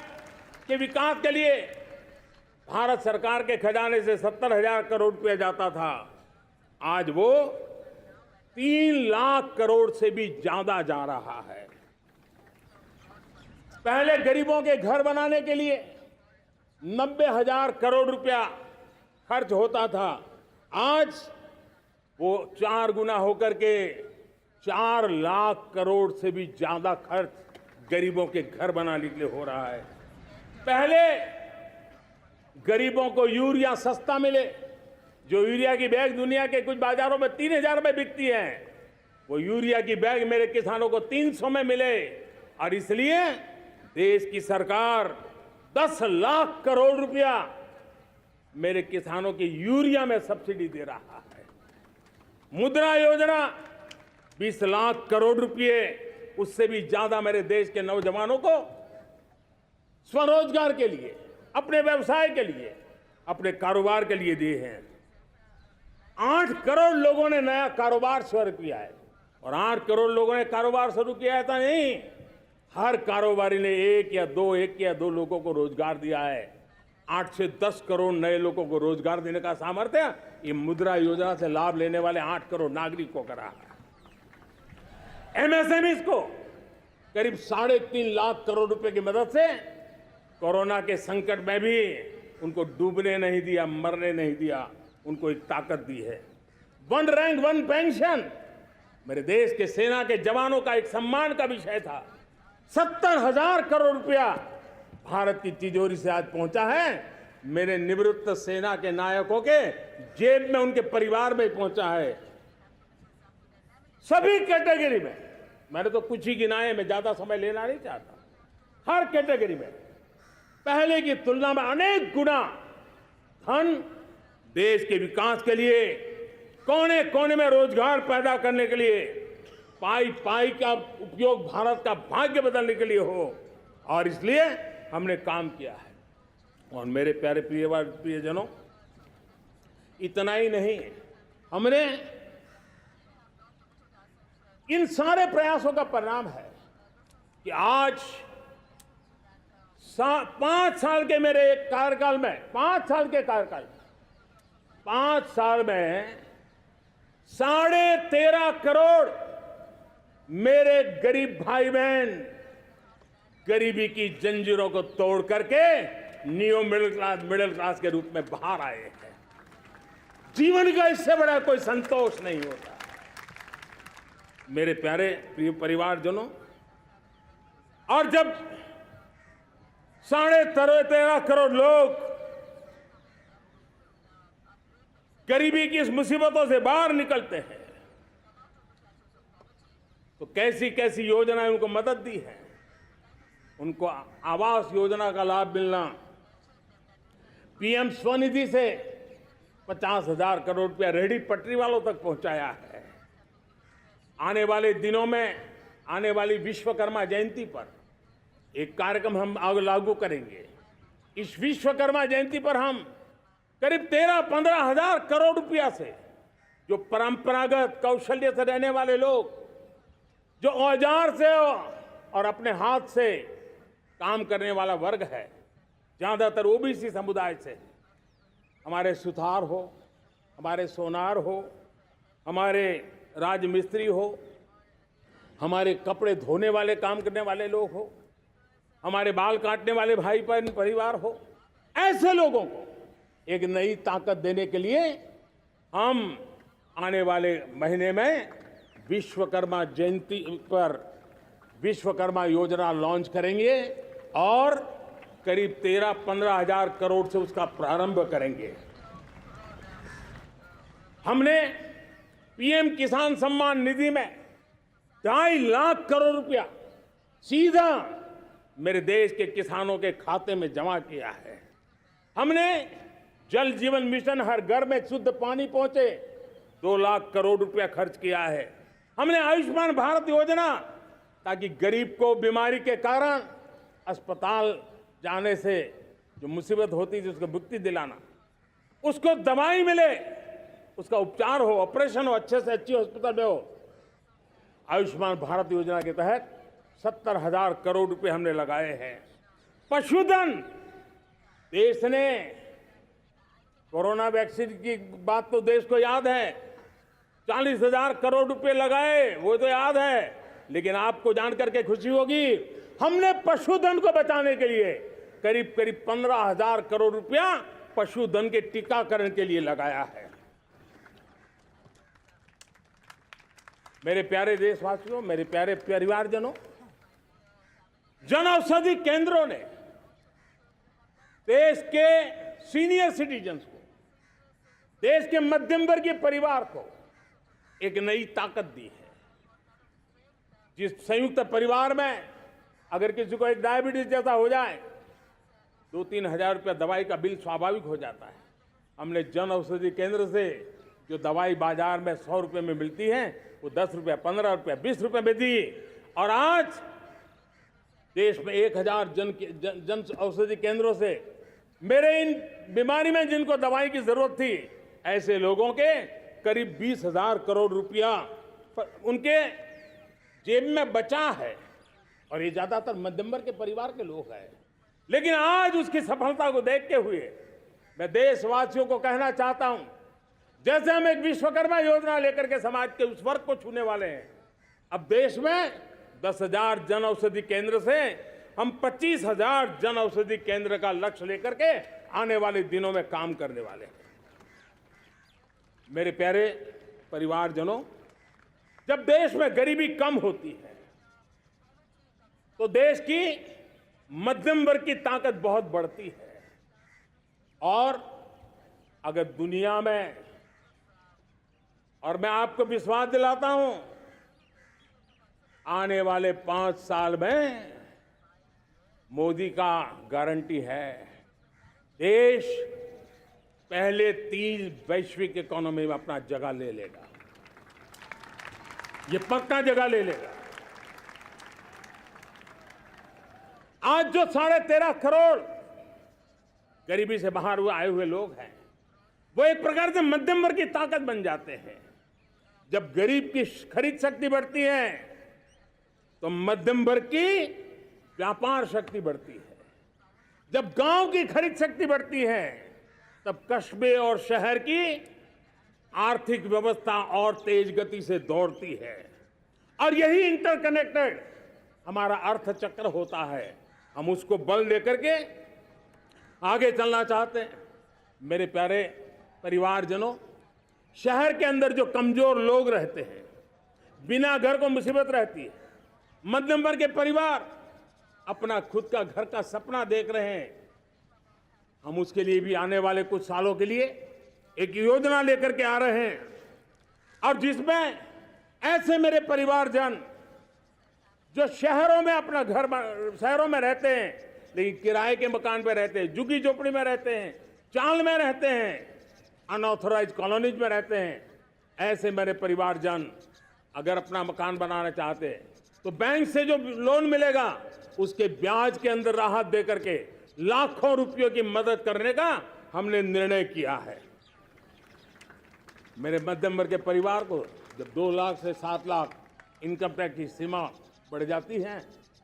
के विकास के लिए भारत सरकार के खजाने से 70,000 करोड़ रुपया जाता था। आज वो 3 लाख करोड़ से भी ज्यादा जा रहा है। पहले गरीबों के घर बनाने के लिए 90,000 करोड़ रुपया खर्च होता था। आज वो 4 गुना होकर के 4 लाख करोड़ से भी ज्यादा खर्च गरीबों के घर बनाने के लिए हो रहा है। पहले गरीबों को यूरिया सस्ता मिले, जो यूरिया की बैग दुनिया के कुछ बाजारों में 3,000 में बिकती है, वो यूरिया की बैग मेरे किसानों को 300 में मिले। और इसलिए देश की सरकार 10 लाख करोड़ रुपया मेरे किसानों की यूरिया में सब्सिडी दे रहा है। मुद्रा योजना 20 लाख करोड़ रुपए, उससे भी ज्यादा मेरे देश के नौजवानों को स्वरोजगार के लिए, अपने व्यवसाय के लिए, अपने कारोबार के लिए दिए हैं। 8 करोड़ लोगों ने नया कारोबार शुरू किया है। और 8 करोड़ लोगों ने कारोबार शुरू किया है, ऐसा नहीं, हर कारोबारी ने एक या दो लोगों को रोजगार दिया है। 8 से 10 करोड़ नए लोगों को रोजगार देने का सामर्थ्य ये मुद्रा योजना से लाभ लेने वाले 8 करोड़ नागरिकों को रहा है। एमएसएमईज को करीब 3.5 लाख करोड़ रुपए की मदद से कोरोना के संकट में भी उनको डूबने नहीं दिया, मरने नहीं दिया, उनको एक ताकत दी है। 1 रैंक 1 पेंशन मेरे देश के सेना के जवानों का एक सम्मान का विषय था। 70,000 करोड़ रुपया भारत की तिजोरी से आज पहुंचा है, मेरे निवृत्त सेना के नायकों के जेब में, उनके परिवार में पहुंचा है। सभी कैटेगरी में, मैंने तो कुछ ही गिनाए, मैं ज्यादा समय लेना नहीं चाहता। हर कैटेगरी में पहले की तुलना में अनेक गुना धन देश के विकास के लिए, कोने कोने में रोजगार पैदा करने के लिए, पाई पाई का उपयोग भारत का भाग्य बदलने के लिए हो, और इसलिए हमने काम किया है। और मेरे प्यारे प्रियजनों, इतना ही नहीं, हमने इन सारे प्रयासों का परिणाम है कि आज 5 साल के मेरे कार्यकाल में, 5 साल के कार्यकाल में, 5 साल में 13.5 करोड़ मेरे गरीब भाई बहन गरीबी की जंजीरों को तोड़ करके न्यू मिडिल क्लास के रूप में बाहर आए हैं। जीवन का इससे बड़ा कोई संतोष नहीं होता। मेरे प्यारे प्रिय परिवारजनों, और जब 13.5 करोड़ लोग गरीबी की इस मुसीबतों से बाहर निकलते हैं, तो कैसी कैसी योजनाएं उनको मदद दी है। उनको आवास योजना का लाभ मिलना, पीएम स्वनिधि से 50,000 करोड़ रुपया रेहड़ी पटरी वालों तक पहुंचाया है। आने वाले दिनों में, आने वाली विश्वकर्मा जयंती पर एक कार्यक्रम हम लागू करेंगे। इस विश्वकर्मा जयंती पर हम करीब 13-15 हजार करोड़ रुपया से, जो परंपरागत कौशल्य से रहने वाले लोग, जो औजार से और अपने हाथ से काम करने वाला वर्ग है, ज्यादातर ओबीसी समुदाय से, हमारे सुथार हो, हमारे सोनार हो, हमारे राजमिस्त्री हो, हमारे कपड़े धोने वाले काम करने वाले लोग हो, हमारे बाल काटने वाले भाई बहन परिवार हो, ऐसे लोगों को एक नई ताकत देने के लिए हम आने वाले महीने में विश्वकर्मा जयंती पर विश्वकर्मा योजना लॉन्च करेंगे और करीब 13-15 हजार करोड़ से उसका प्रारंभ करेंगे। हमने पीएम किसान सम्मान निधि में 2.5 लाख करोड़ रुपया सीधा मेरे देश के किसानों के खाते में जमा किया है। हमने जल जीवन मिशन, हर घर में शुद्ध पानी पहुंचे, 2 लाख करोड़ रुपया खर्च किया है। हमने आयुष्मान भारत योजना, ताकि गरीब को बीमारी के कारण अस्पताल जाने से जो मुसीबत होती थी उसको मुक्ति दिलाना, उसको दवाई मिले, उसका उपचार हो, ऑपरेशन हो, अच्छे से अच्छी हॉस्पिटल में हो। आयुष्मान भारत योजना के तहत 70,000 करोड़ रुपए हमने लगाए हैं। पशुधन, देश ने कोरोना वैक्सीन की बात तो देश को याद है, 40,000 करोड़ रुपए लगाए, वो तो याद है। लेकिन आपको जानकर के खुशी होगी, हमने पशुधन को बचाने के लिए करीब करीब 15,000 करोड़ रुपया पशुधन के टीकाकरण के लिए लगाया है। मेरे प्यारे देशवासियों, मेरे प्यारे परिवारजनों, जन औषधि केंद्रों ने देश के सीनियर सिटीजन्स को, देश के मध्यम वर्गीय परिवार को एक नई ताकत दी है। जिस संयुक्त परिवार में अगर किसी को एक डायबिटीज जैसा हो जाए, 2-3 हजार रुपया दवाई का बिल स्वाभाविक हो जाता है। हमने जन औषधि केंद्र से जो दवाई बाजार में 100 रुपये में मिलती है, वो 10 रुपया, 15 रुपया, 20 रुपये में दी। और आज देश में 1000 जन औषधि केंद्रों से मेरे इन बीमारी में जिनको दवाई की जरूरत थी, ऐसे लोगों के करीब 20,000 करोड़ रुपया उनके जेब में बचा है। और ये ज्यादातर मध्यम वर्ग के परिवार के लोग हैं। लेकिन आज उसकी सफलता को देखते हुए मैं देशवासियों को कहना चाहता हूं, जैसे हम एक विश्वकर्मा योजना लेकर के समाज के उस वर्ग को छूने वाले हैं, अब देश में 10,000 जन औषधि केंद्र से हम 25,000 जन औषधि केंद्र का लक्ष्य लेकर के आने वाले दिनों में काम करने वाले हैं। मेरे प्यारे परिवारजनों, जब देश में गरीबी कम होती है तो देश की मध्यम वर्ग की ताकत बहुत बढ़ती है। और अगर दुनिया में, और मैं आपको विश्वास दिलाता हूं, आने वाले 5 साल में मोदी का गारंटी है, देश पहले 3 वैश्विक इकोनॉमी में अपना जगह ले लेगा। ये पक्का जगह ले लेगा। आज जो 13.5 करोड़ गरीबी से बाहर आए हुए लोग हैं, वो एक प्रकार से मध्यम वर्ग की ताकत बन जाते हैं। जब गरीब की खरीद शक्ति बढ़ती है तो मध्यम वर्ग की व्यापार शक्ति बढ़ती है। जब गांव की खरीद शक्ति बढ़ती है तब कस्बे और शहर की आर्थिक व्यवस्था और तेज गति से दौड़ती है। और यही इंटरकनेक्टेड हमारा अर्थचक्र होता है। हम उसको बल देकर के आगे चलना चाहते हैं। मेरे प्यारे परिवारजनों, शहर के अंदर जो कमजोर लोग रहते हैं, बिना घर को मुसीबत रहती है, मध्यम वर्ग के परिवार अपना खुद का घर का सपना देख रहे हैं, हम उसके लिए भी आने वाले कुछ सालों के लिए एक योजना लेकर के आ रहे हैं। और जिसमें ऐसे मेरे परिवारजन जो शहरों में अपना घर, शहरों में रहते हैं लेकिन किराए के मकान पे रहते हैं, झुग्गी झोपड़ी में रहते हैं, चाल में रहते हैं, अनऑथराइज्ड कॉलोनीज में रहते हैं, ऐसे मेरे परिवारजन अगर अपना मकान बनाना चाहते हैं तो बैंक से जो लोन मिलेगा उसके ब्याज के अंदर राहत दे करके लाखों रुपयों की मदद करने का हमने निर्णय किया है। मेरे मध्यम वर्ग के परिवार को जब 2 लाख से 7 लाख इनकम टैक्स की सीमा बढ़ जाती है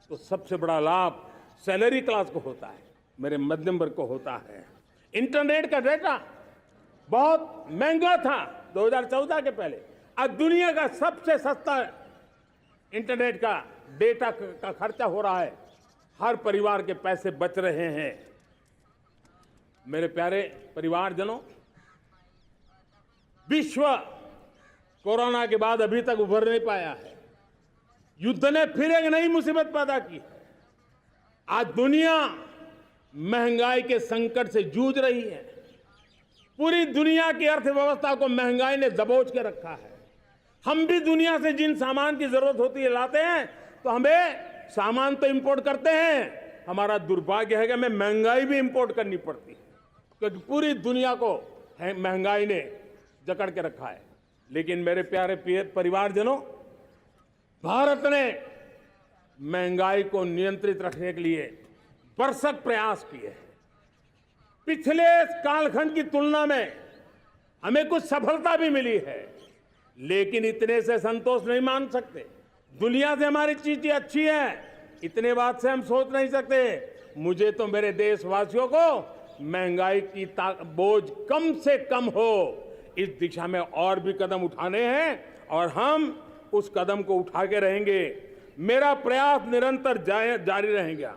तो सबसे बड़ा लाभ सैलरी क्लास को होता है, मेरे मध्यम वर्ग को होता है। इंटरनेट का डेटा बहुत महंगा था 2014 के पहले, आज दुनिया का सबसे सस्ता इंटरनेट का डेटा का खर्चा हो रहा है। हर परिवार के पैसे बच रहे हैं। मेरे प्यारे परिवारजनों, विश्व कोरोना के बाद अभी तक उभर नहीं पाया है। युद्ध ने फिर एक नई मुसीबत पैदा की है। आज दुनिया महंगाई के संकट से जूझ रही है। पूरी दुनिया की अर्थव्यवस्था को महंगाई ने दबोच के रखा है। हम भी दुनिया से जिन सामान की जरूरत होती है लाते हैं, तो हमें सामान तो इंपोर्ट करते हैं। हमारा दुर्भाग्य है कि हमें महंगाई भी इंपोर्ट करनी पड़ती है, क्योंकि पूरी दुनिया को महंगाई ने जकड़ के रखा है। लेकिन मेरे प्यारे परिवारजनों, भारत ने महंगाई को नियंत्रित रखने के लिए भरसक प्रयास किए हैं। पिछले कालखंड की तुलना में हमें कुछ सफलता भी मिली है, लेकिन इतने से संतोष नहीं मान सकते। दुनिया से हमारी चीजें अच्छी है, इतने बात से हम सोच नहीं सकते। मुझे तो मेरे देशवासियों को महंगाई की बोझ कम से कम हो, इस दिशा में और भी कदम उठाने हैं और हम उस कदम को उठा के रहेंगे। मेरा प्रयास निरंतर जारी रहेगा।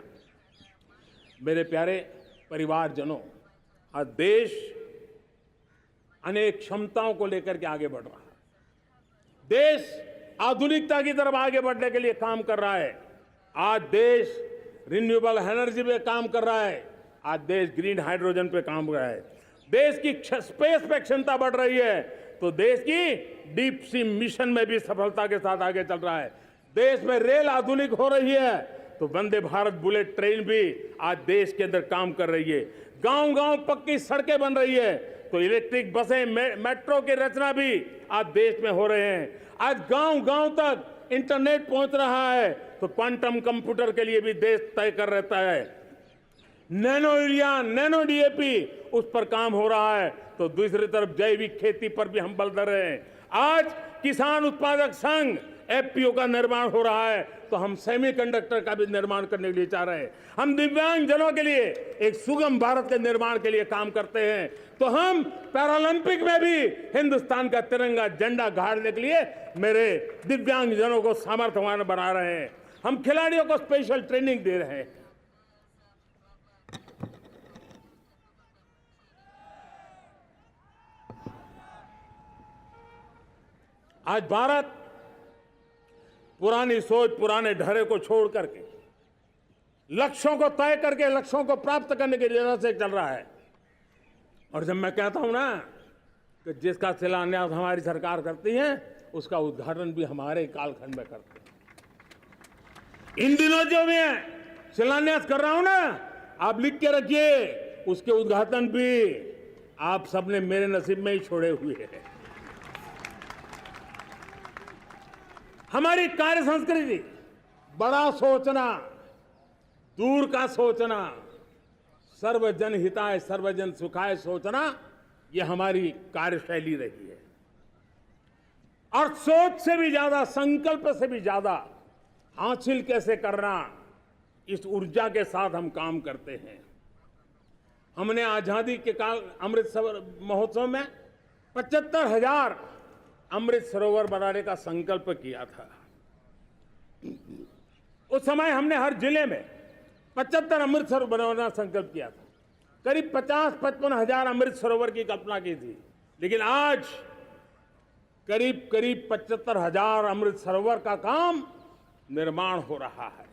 मेरे प्यारे परिवारजनों, आज देश अनेक क्षमताओं को लेकर के आगे बढ़ रहा है। देश आधुनिकता की तरफ आगे बढ़ने के लिए काम कर रहा है। आज देश रिन्यूएबल एनर्जी पे काम कर रहा है। आज देश ग्रीन हाइड्रोजन पे काम कर रहा है। देश की स्पेस पे क्षमता बढ़ रही है, तो देश की डीप सी मिशन में भी सफलता के साथ आगे चल रहा है। देश में रेल आधुनिक हो रही है, तो वंदे भारत बुलेट ट्रेन भी आज देश के अंदर काम कर रही है। गांव गांव पक्की सड़कें बन रही है, तो इलेक्ट्रिक बसें, मेट्रो की रचना भी आज देश में हो रहे हैं। आज गांव गांव तक इंटरनेट पहुंच रहा है, तो क्वांटम कंप्यूटर के लिए भी देश तय कर रहता है। नैनो यूरिया, नैनो डीएपी, उस पर काम हो रहा है, तो दूसरी तरफ जैविक खेती पर भी हम बल दे रहे हैं। आज किसान उत्पादक संघ एफपीओ का निर्माण हो रहा है, तो हम सेमीकंडक्टर का भी निर्माण करने के लिए चाह रहे हैं। हम दिव्यांग जनों के लिए एक सुगम भारत के निर्माण के लिए काम करते हैं, तो हम पैरालंपिक में भी हिंदुस्तान का तिरंगा झंडा गाड़ने के लिए मेरे दिव्यांग जनों को सामर्थ्यवान बना रहे हैं। हम खिलाड़ियों को स्पेशल ट्रेनिंग दे रहे हैं। आज भारत पुरानी सोच, पुराने ढर्रे को छोड़ करके लक्ष्यों को तय करके लक्ष्यों को प्राप्त करने की दिशा से चल रहा है। और जब मैं कहता हूं ना कि जिसका शिलान्यास हमारी सरकार करती है, उसका उद्घाटन भी हमारे कालखंड में करते हैं। इन दिनों जो मैं शिलान्यास कर रहा हूं ना, आप लिख के रखिए, उसके उद्घाटन भी आप सबने मेरे नसीब में ही छोड़े हुए हैं। हमारी कार्य संस्कृति, बड़ा सोचना, दूर का सोचना, सर्वजन हिताय सर्वजन सुखाय सोचना, यह हमारी कार्यशैली रही है। और सोच से भी ज्यादा, संकल्प से भी ज्यादा हासिल कैसे करना, इस ऊर्जा के साथ हम काम करते हैं। हमने आजादी के काल अमृत महोत्सव में 75,000 अमृत सरोवर बनाने का संकल्प किया था। उस समय हमने हर जिले में 75 अमृत सरोवर बनाना संकल्प किया था। करीब 50-55 हजार अमृत सरोवर की कल्पना की थी, लेकिन आज करीब 75,000 अमृत सरोवर का काम निर्माण हो रहा है।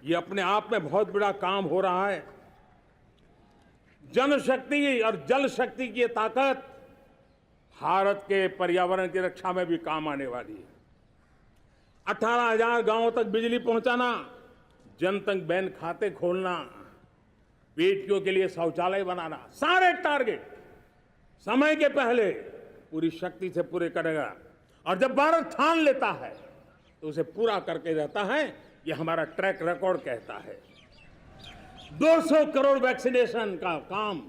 ये अपने आप में बहुत बड़ा काम हो रहा है। जनशक्ति और जल शक्ति की ताकत भारत के पर्यावरण की रक्षा में भी काम आने वाली है। 18,000 गांवों तक बिजली पहुंचाना, जनधन बैंक खाते खोलना, बेटियों के लिए शौचालय बनाना, सारे टारगेट समय के पहले पूरी शक्ति से पूरे करेगा। और जब भारत ठान लेता है तो उसे पूरा करके रहता है। यह हमारा ट्रैक रिकॉर्ड कहता है। 200 करोड़ वैक्सीनेशन का काम,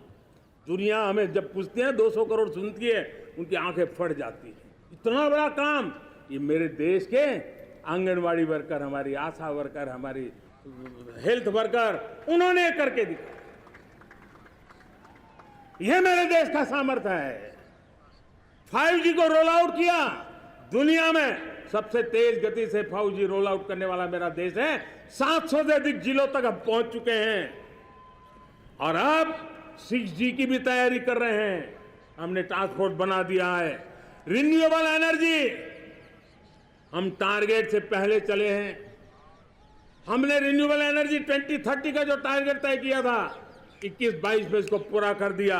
दुनिया हमें जब पूछती है 200 करोड़ सुनती है, उनकी आंखें फट जाती है। इतना बड़ा काम ये मेरे देश के आंगनवाड़ी वर्कर, हमारी आशा वर्कर, हमारी हेल्थ वर्कर, उन्होंने करके दिखाया। यह मेरे देश का सामर्थ्य है। 5G को रोल आउट किया, दुनिया में सबसे तेज गति से 5G रोल आउट करने वाला मेरा देश है। 700 से अधिक जिलों तक हम पहुंच चुके हैं और अब 6G की भी तैयारी कर रहे हैं। हमने टास्क फोर्स बना दिया है। रिन्यूएबल एनर्जी, हम टारगेट से पहले चले हैं। हमने रिन्यूएबल एनर्जी 2030 का जो टारगेट तय किया था, 21-22 में इसको पूरा कर दिया।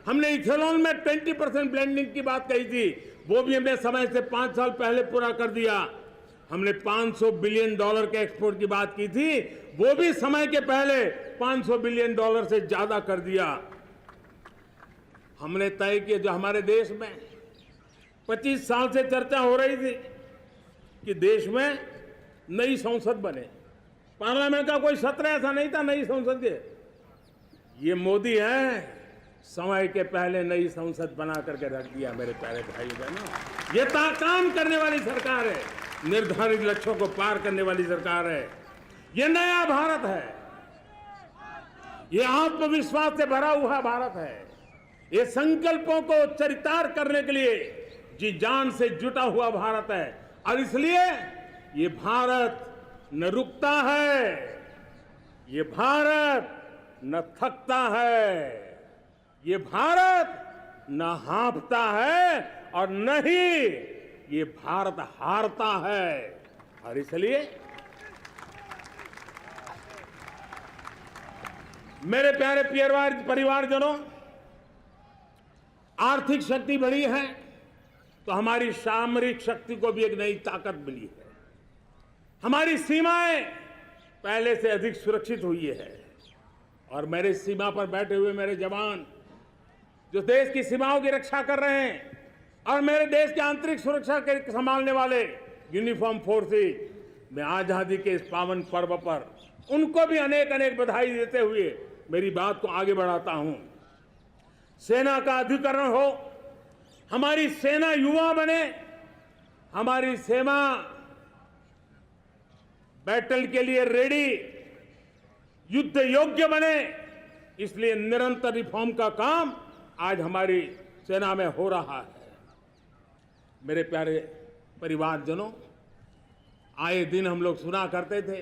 हमने इथेनॉल में 20% ब्लेंडिंग की बात कही थी, वो भी हमने समय से 5 साल पहले पूरा कर दिया। हमने $500 बिलियन के एक्सपोर्ट की बात की थी, वो भी समय के पहले $500 बिलियन से ज्यादा कर दिया। हमने तय किया, जो हमारे देश में 25 साल से चर्चा हो रही थी कि देश में नई संसद बने, पार्लियामेंट का कोई सत्र ऐसा नहीं था नई संसद के। ये मोदी है, समय के पहले नई संसद बना करके रख दिया। मेरे प्यारे भाई बहनों, ये काम करने वाली सरकार है, निर्धारित लक्ष्यों को पार करने वाली सरकार है। ये नया भारत है, ये आत्मविश्वास से भरा हुआ भारत है। ये संकल्पों को चरितार्थ करने के लिए जी जान से जुटा हुआ भारत है। और इसलिए ये भारत न रुकता है, ये भारत न थकता है, ये भारत न हाँफता है और न ही ये भारत हारता है। और इसलिए मेरे प्यारे परिवारजनों, आर्थिक शक्ति बढ़ी है तो हमारी सामरिक शक्ति को भी एक नई ताकत मिली है। हमारी सीमाएं पहले से अधिक सुरक्षित हुई है और मेरे सीमा पर बैठे हुए मेरे जवान जो देश की सीमाओं की रक्षा कर रहे हैं और मेरे देश की आंतरिक सुरक्षा के संभालने वाले यूनिफॉर्म फोर्सेस, मैं आजादी के इस पावन पर्व पर उनको भी अनेक अनेक बधाई देते हुए मेरी बात को आगे बढ़ाता हूं। सेना का अधिकरण हो, हमारी सेना युवा बने, हमारी सेना बैटल के लिए रेडी, युद्ध योग्य बने, इसलिए निरंतर रिफॉर्म का काम आज हमारी सेना में हो रहा है। मेरे प्यारे परिवारजनों, आए दिन हम लोग सुना करते थे,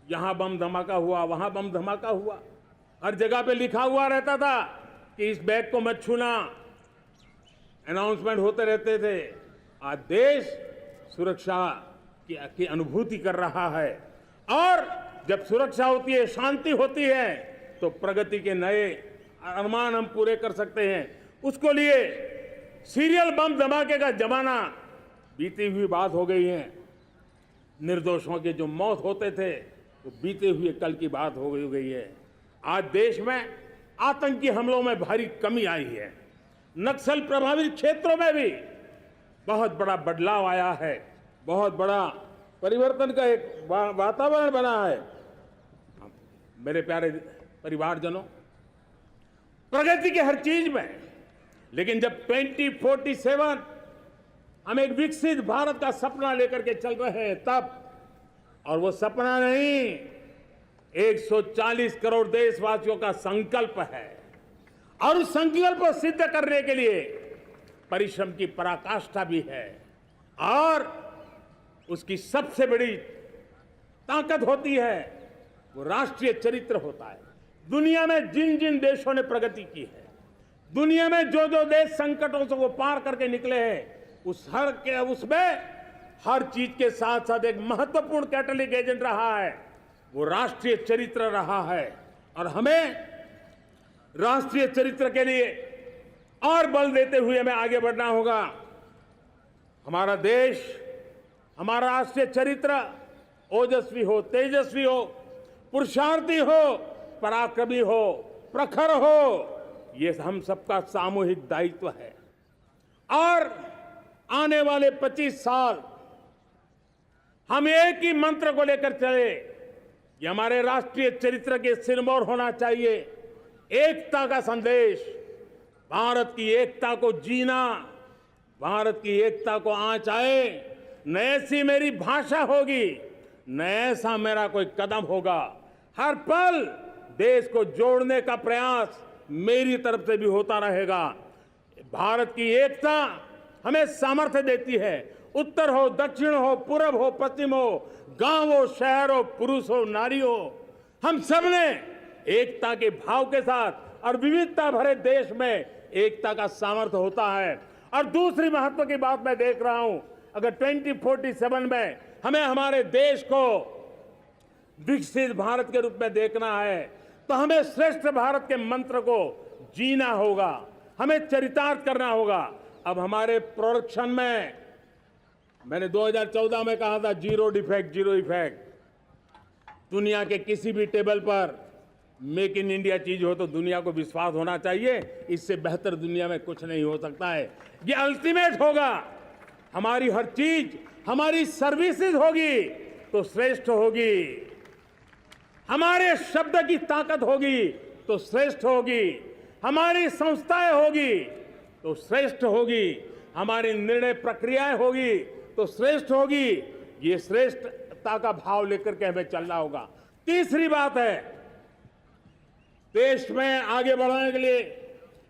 यहां बम धमाका हुआ, वहां बम धमाका हुआ, हर जगह पे लिखा हुआ रहता था कि इस बैग को मत छूना, अनाउंसमेंट होते रहते थे। आज देश सुरक्षा की अनुभूति कर रहा है और जब सुरक्षा होती है, शांति होती है, तो प्रगति के नए अरमान हम पूरे कर सकते हैं। उसको लिए सीरियल बम धमाके का जमाना बीती हुई बात हो गई है। निर्दोषों के जो मौत होते थे वो बीते हुए कल की बात हो गई है। आज देश में आतंकी हमलों में भारी कमी आई है। नक्सल प्रभावित क्षेत्रों में भी बहुत बड़ा बदलाव आया है, बहुत बड़ा परिवर्तन का एक वातावरण बना है। मेरे प्यारे परिवारजनों, प्रगति के हर चीज में, लेकिन जब 2047 हम एक विकसित भारत का सपना लेकर के चल रहे हैं तब, और वो सपना नहीं, 140 करोड़ देशवासियों का संकल्प है और उस संकल्प को सिद्ध करने के लिए परिश्रम की पराकाष्ठा भी है। और उसकी सबसे बड़ी ताकत होती है वो राष्ट्रीय चरित्र होता है। दुनिया में जिन जिन देशों ने प्रगति की है, दुनिया में जो जो देश संकटों से वो पार करके निकले हैं, उसमें हर चीज के साथ साथ एक महत्वपूर्ण कैटलिक एजेंट रहा है, वो राष्ट्रीय चरित्र रहा है। और हमें राष्ट्रीय चरित्र के लिए और बल देते हुए हमें आगे बढ़ना होगा। हमारा देश, हमारा राष्ट्रीय चरित्र ओजस्वी हो, तेजस्वी हो, पुरुषार्थी हो, पराक्रमी हो, प्रखर हो, ये हम सबका सामूहिक दायित्व है। और आने वाले 25 साल हम एक ही मंत्र को लेकर चले, ये हमारे राष्ट्रीय चरित्र के सिरमौर होना चाहिए। एकता का संदेश, भारत की एकता को जीना, भारत की एकता को आंच आए, न ऐसी मेरी भाषा होगी, न ऐसा मेरा कोई कदम होगा। हर पल देश को जोड़ने का प्रयास मेरी तरफ से भी होता रहेगा। भारत की एकता हमें सामर्थ्य देती है। उत्तर हो, दक्षिण हो, पूर्व हो, पश्चिम हो, गांव हो, शहर हो, पुरुष हो, नारी हो, हम सब ने एकता के भाव के साथ और विविधता भरे देश में एकता का सामर्थ्य होता है। और दूसरी महत्व की बात मैं देख रहा हूं, अगर 2047 में हमें हमारे देश को विकसित भारत के रूप में देखना है तो हमें श्रेष्ठ भारत के मंत्र को जीना होगा, हमें चरितार्थ करना होगा। अब हमारे प्रोडक्शन में, मैंने 2014 में कहा था जीरो डिफेक्ट, जीरो इफेक्ट। दुनिया के किसी भी टेबल पर मेक इन इंडिया चीज हो तो दुनिया को विश्वास होना चाहिए, इससे बेहतर दुनिया में कुछ नहीं हो सकता है। ये अल्टीमेट होगा। हमारी हर चीज, हमारी सर्विसेज होगी तो श्रेष्ठ होगी, हमारे शब्द की ताकत होगी तो श्रेष्ठ होगी, हमारी संस्थाएं होगी तो श्रेष्ठ होगी, हमारी निर्णय प्रक्रियाएं होगी तो श्रेष्ठ होगी। ये श्रेष्ठता का भाव लेकर के हमें चलना होगा। तीसरी बात है, देश में आगे बढ़ाने के लिए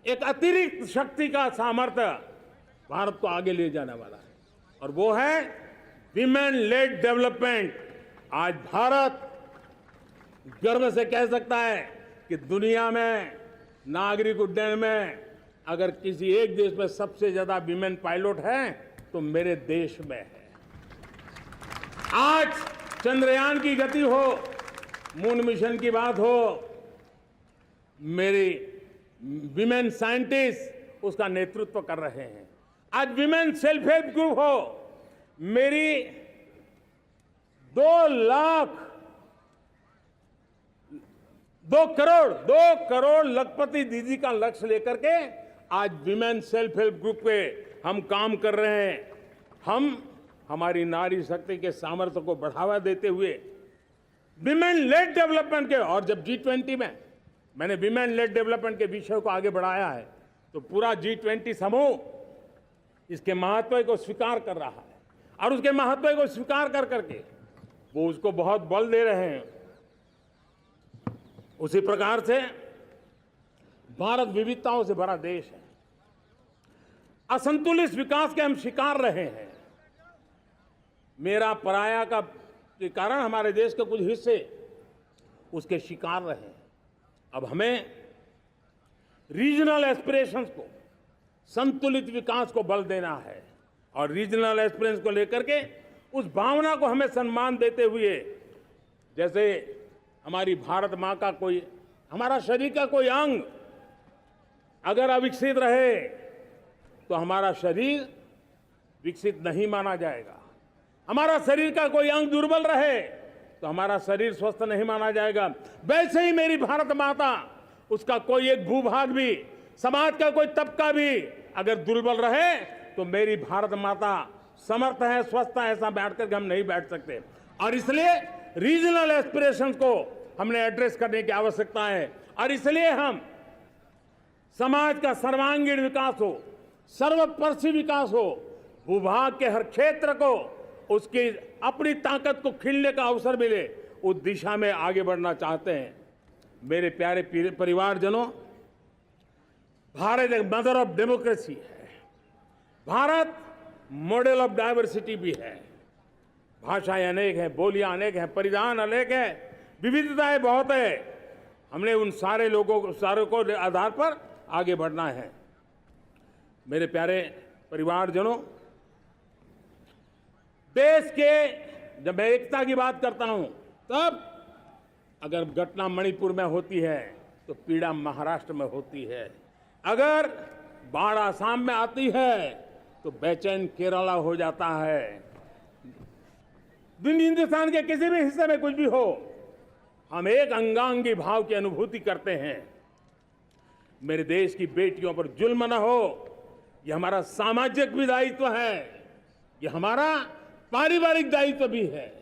एक अतिरिक्त शक्ति का सामर्थ्य भारत को आगे ले जाने वाला है, और वो है विमेन लेड डेवलपमेंट। आज भारत गर्व से कह सकता है कि दुनिया में नागरिक उड्डयन में अगर किसी एक देश में सबसे ज्यादा विमेन पायलट हैं तो मेरे देश में है। आज चंद्रयान की गति हो, मून मिशन की बात हो, मेरी विमेन साइंटिस्ट उसका नेतृत्व कर रहे हैं। आज विमेन सेल्फ हेल्प ग्रुप हो, मेरी 2 करोड़ लखपति दीदी का लक्ष्य लेकर के आज विमेन सेल्फ हेल्प ग्रुप पे हम काम कर रहे हैं। हम हमारी नारी शक्ति के सामर्थ्य को बढ़ावा देते हुए विमेन लेड डेवलपमेंट के, और जब G20 में मैंने विमेन लेड डेवलपमेंट के विषय को आगे बढ़ाया है तो पूरा G20 समूह इसके महत्व को स्वीकार कर रहा है, और उसके महत्व को स्वीकार कर करके वो उसको बहुत बल दे रहे हैं। उसी प्रकार से भारत विविधताओं से भरा देश है। असंतुलित विकास के हम शिकार रहे हैं। मेरा पराया का के कारण हमारे देश के कुछ हिस्से उसके शिकार रहे हैं। अब हमें रीजनल एस्पिरेशंस को, संतुलित विकास को बल देना है, और रीजनल एस्पिरेशंस को लेकर के उस भावना को हमें सम्मान देते हुए, जैसे हमारी भारत माँ का कोई, हमारा शरीर का कोई अंग अगर अविकसित रहे तो हमारा शरीर विकसित नहीं माना जाएगा। हमारा शरीर का कोई अंग दुर्बल रहे तो हमारा शरीर स्वस्थ नहीं माना जाएगा। वैसे ही मेरी भारत माता, उसका कोई एक भूभाग भी, समाज का कोई तबका भी अगर दुर्बल रहे तो मेरी भारत माता समर्थ है, स्वस्थ है, ऐसा बैठ कर हम नहीं बैठ सकते। और इसलिए रीजनल एस्पिरेशंस को हमने एड्रेस करने की आवश्यकता है, और इसलिए हम समाज का सर्वांगीण विकास हो, सर्वस्पर्शी विकास हो, भूभाग के हर क्षेत्र को उसकी अपनी ताकत को खिलने का अवसर मिले, उस दिशा में आगे बढ़ना चाहते हैं। मेरे प्यारे परिवारजनों, भारत एक मदर ऑफ डेमोक्रेसी है। भारत मॉडल ऑफ डाइवर्सिटी भी है। भाषाएं अनेक हैं, बोलियां अनेक हैं, परिधान अनेक हैं, विविधताएं बहुत है। हमने उन सारे को आधार पर आगे बढ़ना है। मेरे प्यारे परिवारजनों, देश के जब मैं एकता की बात करता हूं, तब अगर घटना मणिपुर में होती है तो पीड़ा महाराष्ट्र में होती है। अगर बाढ़ आसाम में आती है तो बेचैन केरला हो जाता है। हिंदुस्तान के किसी भी हिस्से में कुछ भी हो, हम एक अंगांगी भाव की अनुभूति करते हैं। मेरे देश की बेटियों पर जुल्म न हो, यह हमारा सामाजिक भी दायित्व है, यह हमारा पारिवारिक दायित्व भी है,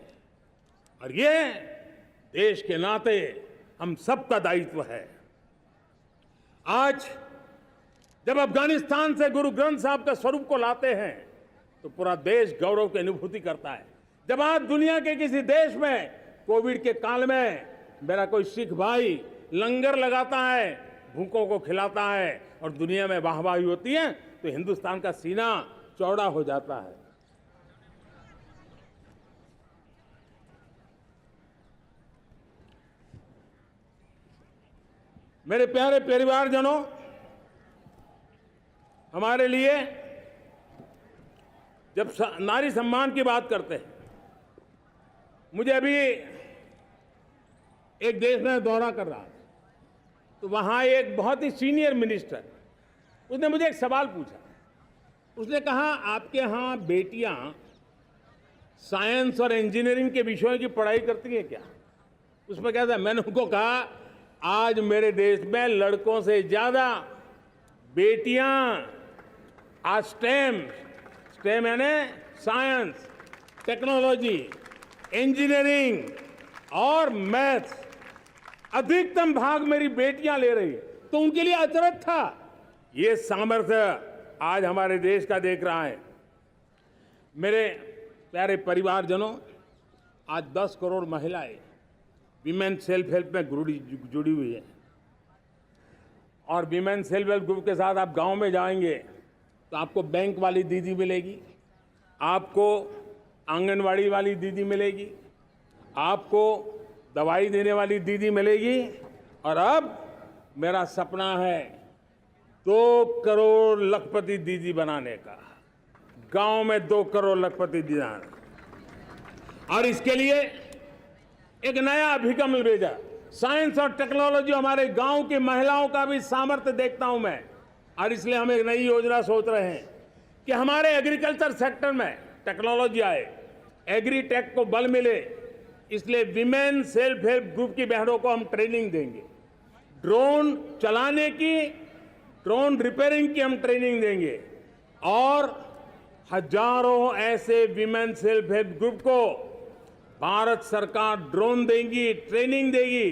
और ये देश के नाते हम सबका दायित्व है। आज जब अफगानिस्तान से गुरु ग्रंथ साहब के स्वरूप को लाते हैं तो पूरा देश गौरव की अनुभूति करता है। जब आज दुनिया के किसी देश में कोविड के काल में मेरा कोई सिख भाई लंगर लगाता है, भूखों को खिलाता है, और दुनिया में वाहवाही होती है, तो हिंदुस्तान का सीना चौड़ा हो जाता है। मेरे प्यारे परिवारजनों, हमारे लिए जब नारी सम्मान की बात करते हैं, मुझे अभी एक देश में दौरा कर रहा था, तो वहां एक बहुत ही सीनियर मिनिस्टर, उसने मुझे एक सवाल पूछा। उसने कहा, आपके यहाँ बेटियां साइंस और इंजीनियरिंग के विषयों की पढ़ाई करती हैं क्या? उसमें क्या था? मैंने उनको कहा, आज मेरे देश में लड़कों से ज्यादा बेटियां आज स्टेम यानी साइंस, टेक्नोलॉजी, इंजीनियरिंग और मैथ्स, अधिकतम भाग मेरी बेटियां ले रही। तो उनके लिए अचरज था। ये सामर्थ्य आज हमारे देश का देख रहा है। मेरे प्यारे परिवारजनों, आज 10 करोड़ महिलाएं विमेन सेल्फ हेल्प में जुड़ी हुई है, और विमेन सेल्फ हेल्प ग्रुप के साथ आप गांव में जाएंगे तो आपको बैंक वाली दीदी मिलेगी, आपको आंगनवाड़ी वाली दीदी मिलेगी, आपको दवाई देने वाली दीदी मिलेगी। और अब मेरा सपना है 2 करोड़ लखपति दीदी बनाने का, गांव में 2 करोड़ लखपति दीदी। और इसके लिए एक नया अभिगम भेजा, साइंस और टेक्नोलॉजी। हमारे गांव की महिलाओं का भी सामर्थ्य देखता हूं मैं, और इसलिए हम एक नई योजना सोच रहे हैं कि हमारे एग्रीकल्चर सेक्टर में टेक्नोलॉजी आए, एग्रीटेक को बल मिले। इसलिए विमेन सेल्फ हेल्प ग्रुप की बहनों को हम ट्रेनिंग देंगे, ड्रोन चलाने की, ड्रोन रिपेयरिंग की हम ट्रेनिंग देंगे, और हजारों ऐसे विमेन सेल्फ हेल्प ग्रुप को भारत सरकार ड्रोन देगी, ट्रेनिंग देगी,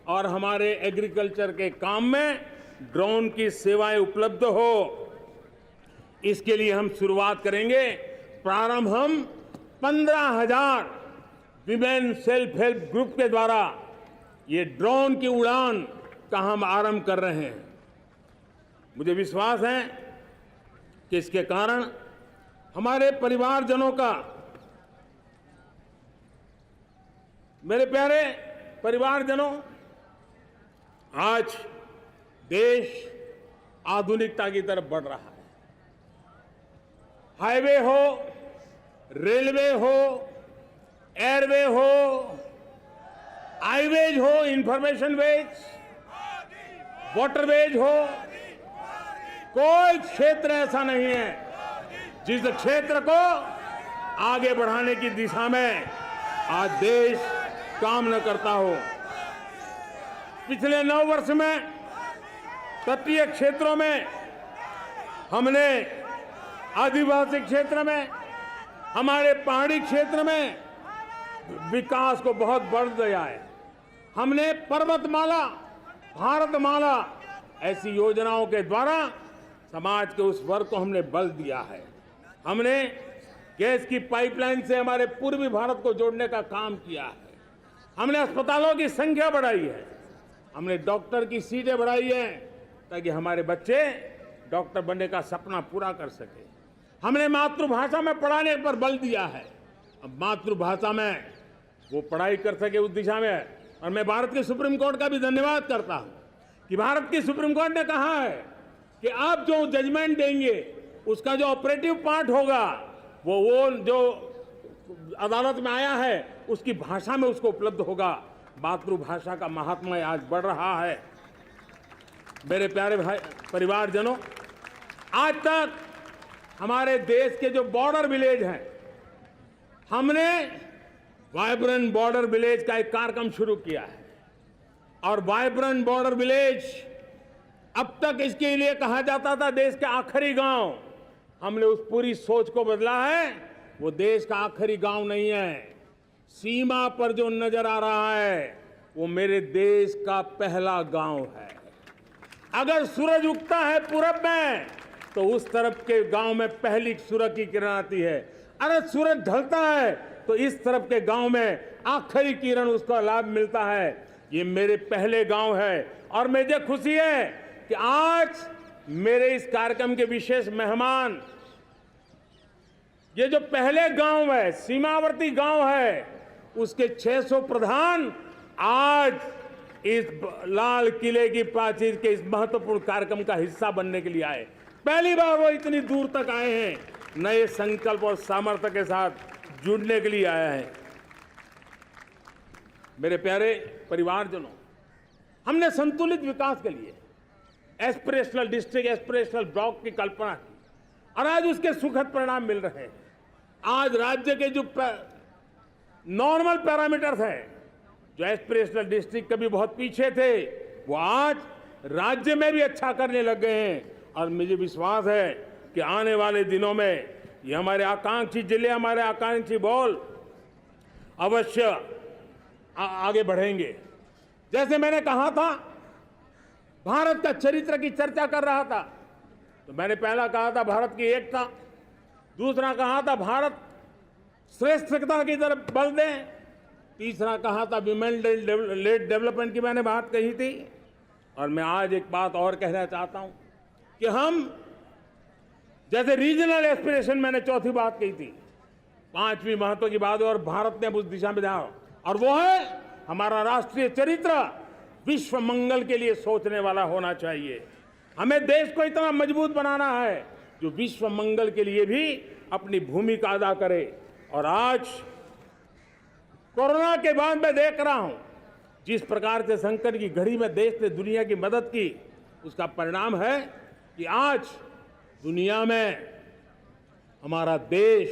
और हमारे एग्रीकल्चर के काम में ड्रोन की सेवाएं उपलब्ध हो। इसके लिए हम शुरुआत करेंगे। प्रारंभ हम 15,000 विमेन सेल्फ हेल्प ग्रुप के द्वारा ये ड्रोन की उड़ान का हम आरंभ कर रहे हैं। मुझे विश्वास है कि इसके कारण हमारे परिवारजनों का, मेरे प्यारे परिवारजनों, आज देश आधुनिकता की तरफ बढ़ रहा है। हाईवे हो, रेलवे हो, एयरवे हो, हाईवेज हो, इंफॉर्मेशन वेज, वाटरवेज हो, कोई क्षेत्र ऐसा नहीं है जिस क्षेत्र को आगे बढ़ाने की दिशा में आज देश काम न करता हो। पिछले 9 वर्ष में तटीय क्षेत्रों में हमने, आदिवासी क्षेत्र में, हमारे पहाड़ी क्षेत्र में विकास को बहुत बढ़ दिया है। हमने पर्वतमाला, भारतमाला ऐसी योजनाओं के द्वारा समाज के उस वर्ग को हमने बल दिया है। हमने गैस की पाइपलाइन से हमारे पूर्वी भारत को जोड़ने का काम किया है। हमने अस्पतालों की संख्या बढ़ाई है, हमने डॉक्टर की सीटें बढ़ाई है ताकि हमारे बच्चे डॉक्टर बनने का सपना पूरा कर सके। हमने मातृभाषा में पढ़ाने पर बल दिया है, अब मातृभाषा में वो पढ़ाई कर सके उस दिशा में। और मैं भारत के सुप्रीम कोर्ट का भी धन्यवाद करता हूं कि भारत की सुप्रीम कोर्ट ने कहा है कि आप जो जजमेंट देंगे उसका जो ऑपरेटिव पार्ट होगा वो जो अदालत में आया है उसकी भाषा में उसको उपलब्ध होगा। मातृभाषा का महात्म्य आज बढ़ रहा है। मेरे प्यारे भाई परिवारजनों, आज तक हमारे देश के जो बॉर्डर विलेज हैं, हमने वाइब्रेंट बॉर्डर विलेज का एक कार्यक्रम शुरू किया है। और वाइब्रेंट बॉर्डर विलेज, अब तक इसके लिए कहा जाता था देश के आखिरी गांव। हमने उस पूरी सोच को बदला है, वो देश का आखिरी गांव नहीं है। सीमा पर जो नजर आ रहा है वो मेरे देश का पहला गांव है। अगर सूरज उगता है पूरब में तो उस तरफ के गांव में पहली सूरज की किरण आती है। अगर सूरज ढलता है तो इस तरफ के गांव में आखिरी किरण उसका लाभ मिलता है। ये मेरे पहले गांव है और मुझे खुशी है कि आज मेरे इस कार्यक्रम के विशेष मेहमान, ये जो पहले गांव है, सीमावर्ती गांव है, उसके 600 प्रधान आज इस लाल किले की प्राचीर के इस महत्वपूर्ण कार्यक्रम का हिस्सा बनने के लिए आए। पहली बार वो इतनी दूर तक आए हैं, नए संकल्प और सामर्थ्य के साथ जुड़ने के लिए आया है। मेरे प्यारे परिवारजनों, हमने संतुलित विकास के लिए एस्पिरेशनल डिस्ट्रिक्ट, एस्पिरेशनल ब्लॉक की कल्पना की और आज उसके सुखद परिणाम मिल रहे हैं। आज राज्य के जो नॉर्मल पैरामीटर्स हैं, जो एस्पिरेशनल डिस्ट्रिक्ट कभी बहुत पीछे थे, वो आज राज्य में भी अच्छा करने लग गए हैं। और मुझे विश्वास है कि आने वाले दिनों में ये हमारे आकांक्षी जिले, हमारे आकांक्षी बॉल अवश्य आगे बढ़ेंगे। जैसे मैंने कहा था, भारत का चरित्र की चर्चा कर रहा था, तो मैंने पहला कहा था भारत की एकता, दूसरा कहा था भारत श्रेष्ठता की तरफ बल दें, तीसरा कहा था विमेन लेड डेवलपमेंट की मैंने बात कही थी, और मैं आज एक बात और कहना चाहता हूं कि हम जैसे रीजनल एस्पिरेशन, मैंने चौथी बात कही थी, पांचवी महत्व की बात है और भारत ने अब उस दिशा में ध्यान, और वो है हमारा राष्ट्रीय चरित्र विश्व मंगल के लिए सोचने वाला होना चाहिए। हमें देश को इतना मजबूत बनाना है जो विश्व मंगल के लिए भी अपनी भूमिका अदा करे। और आज कोरोना के बाद मैं देख रहा हूं जिस प्रकार से संकट की घड़ी में देश ने दुनिया की मदद की, उसका परिणाम है कि आज दुनिया में हमारा देश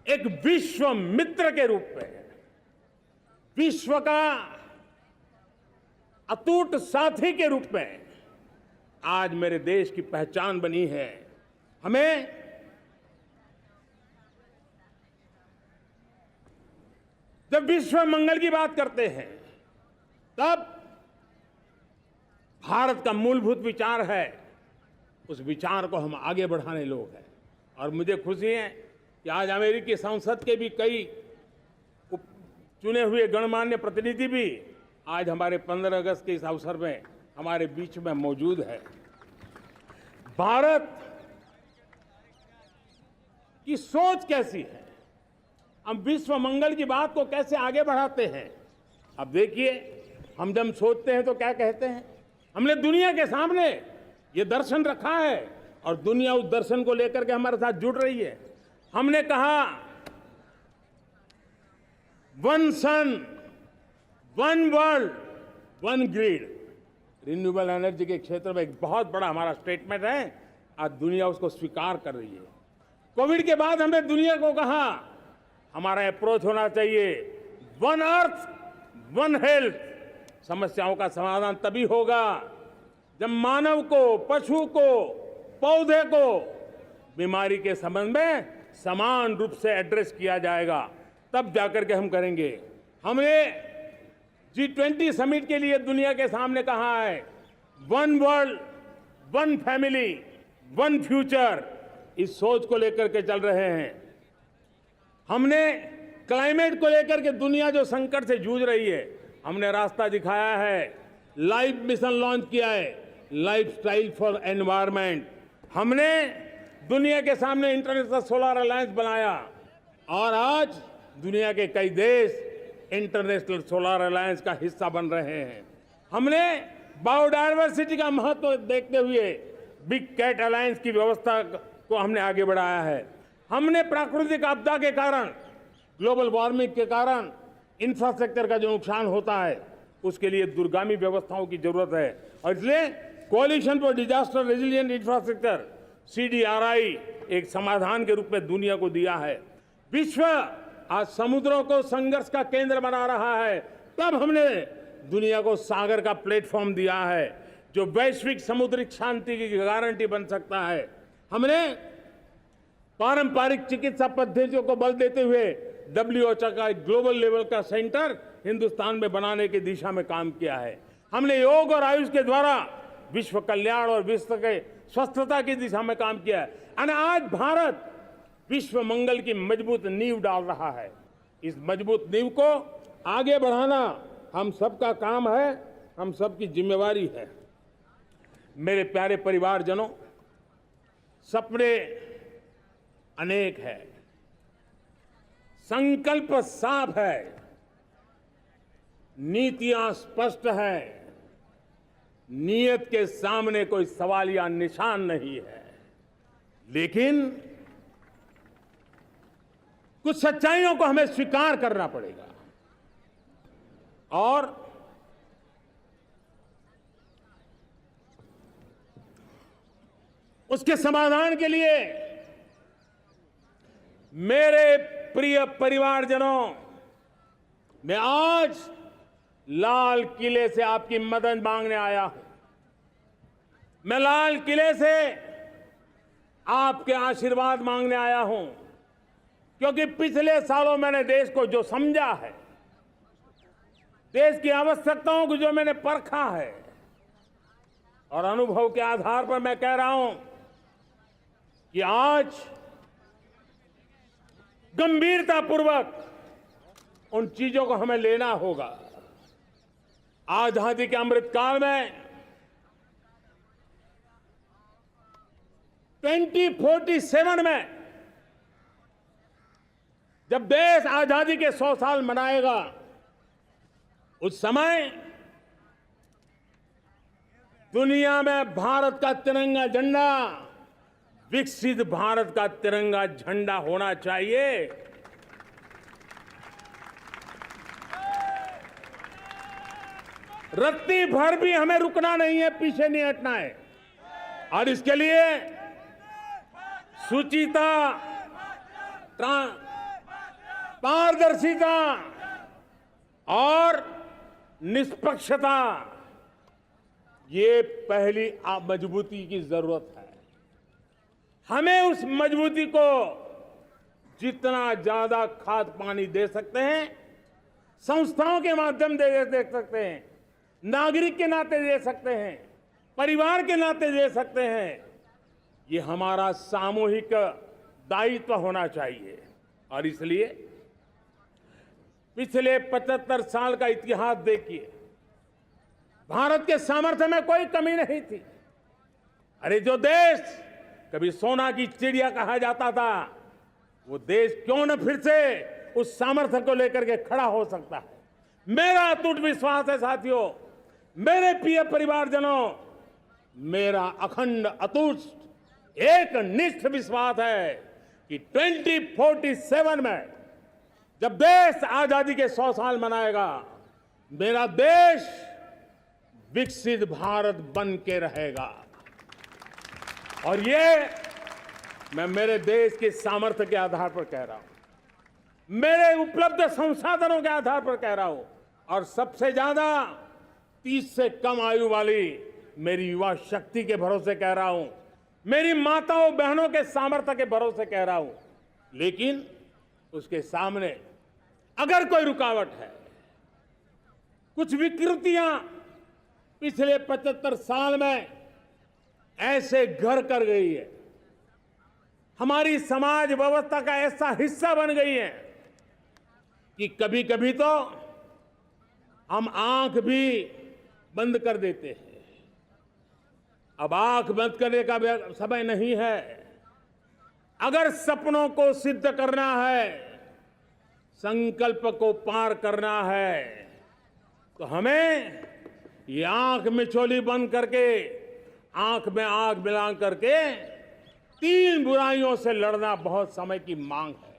एक विश्व मित्र के रूप में, विश्व का अटूट साथी के रूप में आज मेरे देश की पहचान बनी है। हमें जब विश्व मंगल की बात करते हैं तब भारत का मूलभूत विचार है, उस विचार को हम आगे बढ़ाने लोग हैं। और मुझे खुशी है कि आज अमेरिकी संसद के भी कई चुने हुए गणमान्य प्रतिनिधि भी आज हमारे 15 अगस्त के इस अवसर में हमारे बीच में मौजूद है। भारत की सोच कैसी है, हम विश्व मंगल की बात को कैसे आगे बढ़ाते हैं। अब देखिए, हम जब सोचते हैं तो क्या कहते हैं, हमने दुनिया के सामने ये दर्शन रखा है और दुनिया उस दर्शन को लेकर के हमारे साथ जुड़ रही है। हमने कहा one sun, one world, one grid. Renewable energy के क्षेत्र में एक बहुत बड़ा हमारा स्टेटमेंट है, आज दुनिया उसको स्वीकार कर रही है। कोविड के बाद हमने दुनिया को कहा हमारा अप्रोच होना चाहिए वन अर्थ, वन हेल्थ। समस्याओं का समाधान तभी होगा जब मानव को, पशु को, पौधे को बीमारी के संबंध में समान रूप से एड्रेस किया जाएगा, तब जाकर के हम करेंगे। हमने G20 समिट के लिए दुनिया के सामने कहा है one world, one family, one future. इस सोच को लेकर के चल रहे हैं। हमने क्लाइमेट को लेकर के दुनिया जो संकट से जूझ रही है, हमने रास्ता दिखाया है, लाइफ मिशन लॉन्च किया है, लाइफस्टाइल फॉर एनवायरनमेंट। हमने दुनिया के सामने इंटरनेशनल सोलर अलायंस बनाया और आज दुनिया के कई देश इंटरनेशनल सोलर अलायंस का हिस्सा बन रहे हैं। हमने बायोडायवर्सिटी का महत्व देखते हुए बिग कैट अलायंस की व्यवस्था को हमने आगे बढ़ाया है। हमने प्राकृतिक आपदा के कारण, ग्लोबल वार्मिंग के कारण इंफ्रास्ट्रक्चर का जो नुकसान होता है, उसके लिए दूरगामी व्यवस्थाओं की जरूरत है और इसलिए coalition for disaster resilient infrastructure CDRI एक समाधान के रूप में दुनिया को दिया है। विश्व आज समुद्रों को संघर्ष का केंद्र बना रहा है, तब हमने दुनिया को सागर का प्लेटफॉर्म दिया है जो वैश्विक समुद्रिक शांति की गारंटी बन सकता है। हमने पारंपरिक चिकित्सा पद्धतियों को बल देते हुए WHO का ग्लोबल लेवल का सेंटर हिंदुस्तान में बनाने की दिशा में काम किया है। हमने योग और आयुष के द्वारा विश्व कल्याण और विश्व के स्वस्थता की दिशा में काम किया है और आज भारत विश्व मंगल की मजबूत नींव डाल रहा है। इस मजबूत नींव को आगे बढ़ाना हम सबका काम है, हम सबकी जिम्मेवारी है। मेरे प्यारे परिवारजनों, सपने अनेक है, संकल्प साफ है, नीतियां स्पष्ट है, नीयत के सामने कोई सवाल या निशान नहीं है, लेकिन कुछ सच्चाइयों को हमें स्वीकार करना पड़ेगा और उसके समाधान के लिए मेरे प्रिय परिवारजनों, मैं आज लाल किले से आपकी मदद मांगने आया हूं। मैं लाल किले से आपके आशीर्वाद मांगने आया हूं, क्योंकि पिछले सालों मैंने देश को जो समझा है, देश की आवश्यकताओं को जो मैंने परखा है और अनुभव के आधार पर मैं कह रहा हूं कि आज गंभीरतापूर्वक उन चीजों को हमें लेना होगा। आजादी के अमृत काल में 2047 में जब देश आजादी के 100 साल मनाएगा, उस समय दुनिया में भारत का तिरंगा झंडा विकसित भारत का तिरंगा झंडा होना चाहिए। रत्ती भर भी हमें रुकना नहीं है, पीछे नहीं हटना है। और इसके लिए शुचिता, पारदर्शिता और निष्पक्षता, ये पहली मजबूती की जरूरत है। हमें उस मजबूती को जितना ज्यादा खाद पानी दे सकते हैं, संस्थाओं के माध्यम से दे सकते हैं, नागरिक के नाते दे सकते हैं, परिवार के नाते दे सकते हैं, ये हमारा सामूहिक दायित्व होना चाहिए। और इसलिए पिछले 75 साल का इतिहास देखिए, भारत के सामर्थ्य में कोई कमी नहीं थी। अरे जो देश कभी सोना की चिड़िया कहा जाता था, वो देश क्यों न फिर से उस सामर्थ्य को लेकर के खड़ा हो सकता है। मेरा अटूट विश्वास है साथियों, मेरे प्रिय परिवारजनों, मेरा अखंड अटूट एक निष्ठ विश्वास है कि 2047 में जब देश आजादी के 100 साल मनाएगा, मेरा देश विकसित भारत बन के रहेगा। और ये मैं मेरे देश के सामर्थ्य के आधार पर कह रहा हूं, मेरे उपलब्ध संसाधनों के आधार पर कह रहा हूं, और सबसे ज्यादा 30 से कम आयु वाली मेरी युवा शक्ति के भरोसे कह रहा हूं, मेरी माताओं बहनों के सामर्थ्य के भरोसे कह रहा हूं। लेकिन उसके सामने अगर कोई रुकावट है, कुछ विकृतियां पिछले 75 साल में ऐसे घर कर गई है, हमारी समाज व्यवस्था का ऐसा हिस्सा बन गई है कि कभी कभी तो हम आंख भी बंद कर देते हैं। अब आंख बंद करने का समय नहीं है। अगर सपनों को सिद्ध करना है, संकल्प को पार करना है, तो हमें ये आंख मिचौली बंद करके, आंख में आंख मिला करके 3 बुराइयों से लड़ना बहुत समय की मांग है।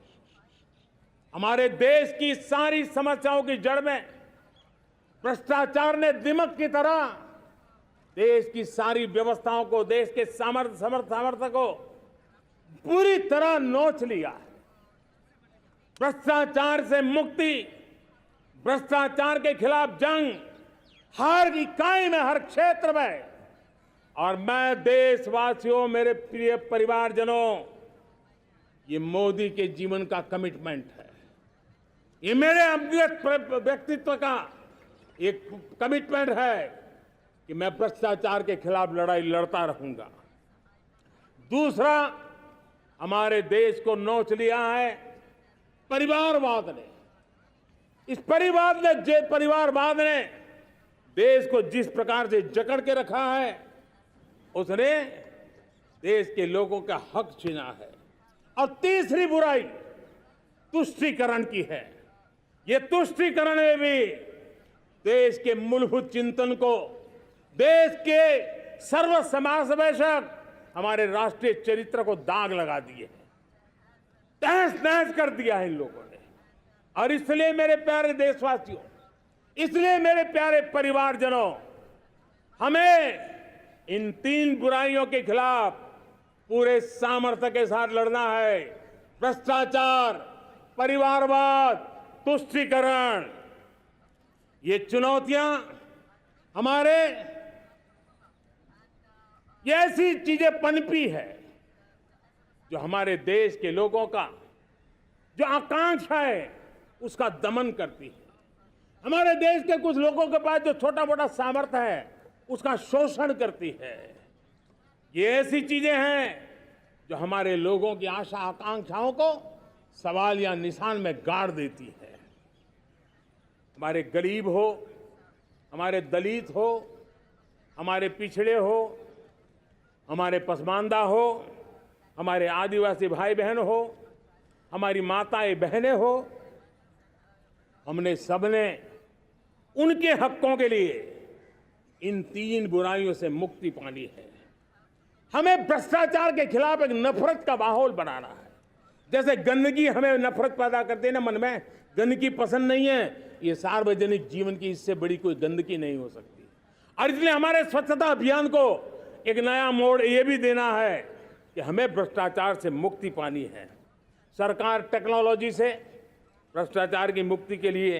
हमारे देश की सारी समस्याओं की जड़ में भ्रष्टाचार ने दिमक की तरह देश की सारी व्यवस्थाओं को, देश के सामर्थ्य को पूरी तरह नोच लिया है। भ्रष्टाचार से मुक्ति, भ्रष्टाचार के खिलाफ जंग हर इकाई में, हर क्षेत्र में। और मैं देशवासियों, मेरे प्रिय परिवारजनों, ये मोदी के जीवन का कमिटमेंट है। ये मेरे व्यक्तिगत व्यक्तित्व का एक कमिटमेंट है कि मैं भ्रष्टाचार के खिलाफ लड़ाई लड़ता रहूंगा। दूसरा, हमारे देश को नोच लिया है परिवारवाद ने। इस परिवारवाद ने देश को जिस प्रकार से जकड़ के रखा है, उसने देश के लोगों का हक छीना है। और तीसरी बुराई तुष्टीकरण की है। ये तुष्टीकरण में भी देश के मूलभूत चिंतन को, देश के सर्व समावेशक हमारे राष्ट्रीय चरित्र को दाग लगा दिए हैं, तहस नहस कर दिया है इन लोगों ने। और इसलिए मेरे प्यारे देशवासियों, इसलिए मेरे प्यारे परिवारजनों, हमें इन 3 बुराइयों के खिलाफ पूरे सामर्थ्य के साथ लड़ना है। भ्रष्टाचार, परिवारवाद, तुष्टीकरण, ये चुनौतियां हमारे, ये ऐसी चीजें पनपी है जो हमारे देश के लोगों का जो आकांक्षा है उसका दमन करती है। हमारे देश के कुछ लोगों के पास जो छोटा मोटा सामर्थ्य है उसका शोषण करती है। ये ऐसी चीजें हैं जो हमारे लोगों की आशा आकांक्षाओं को सवाल या निशान में गाड़ देती है। हमारे गरीब हो, हमारे दलित हो, हमारे पिछड़े हो, हमारे पसमानदा हो, हमारे आदिवासी भाई बहन हो, हमारी माताएं बहनें हो, हमने सबने उनके हकों के लिए इन 3 बुराइयों से मुक्ति पानी है। हमें भ्रष्टाचार के खिलाफ एक नफरत का माहौल बनाना है। जैसे गंदगी हमें नफरत पैदा करती है ना मन में, गंदगी पसंद नहीं है, ये सार्वजनिक जीवन की इससे बड़ी कोई गंदगी नहीं हो सकती। और इसलिए हमारे स्वच्छता अभियान को एक नया मोड़ ये भी देना है कि हमें भ्रष्टाचार से मुक्ति पानी है। सरकार टेक्नोलॉजी से भ्रष्टाचार की मुक्ति के लिए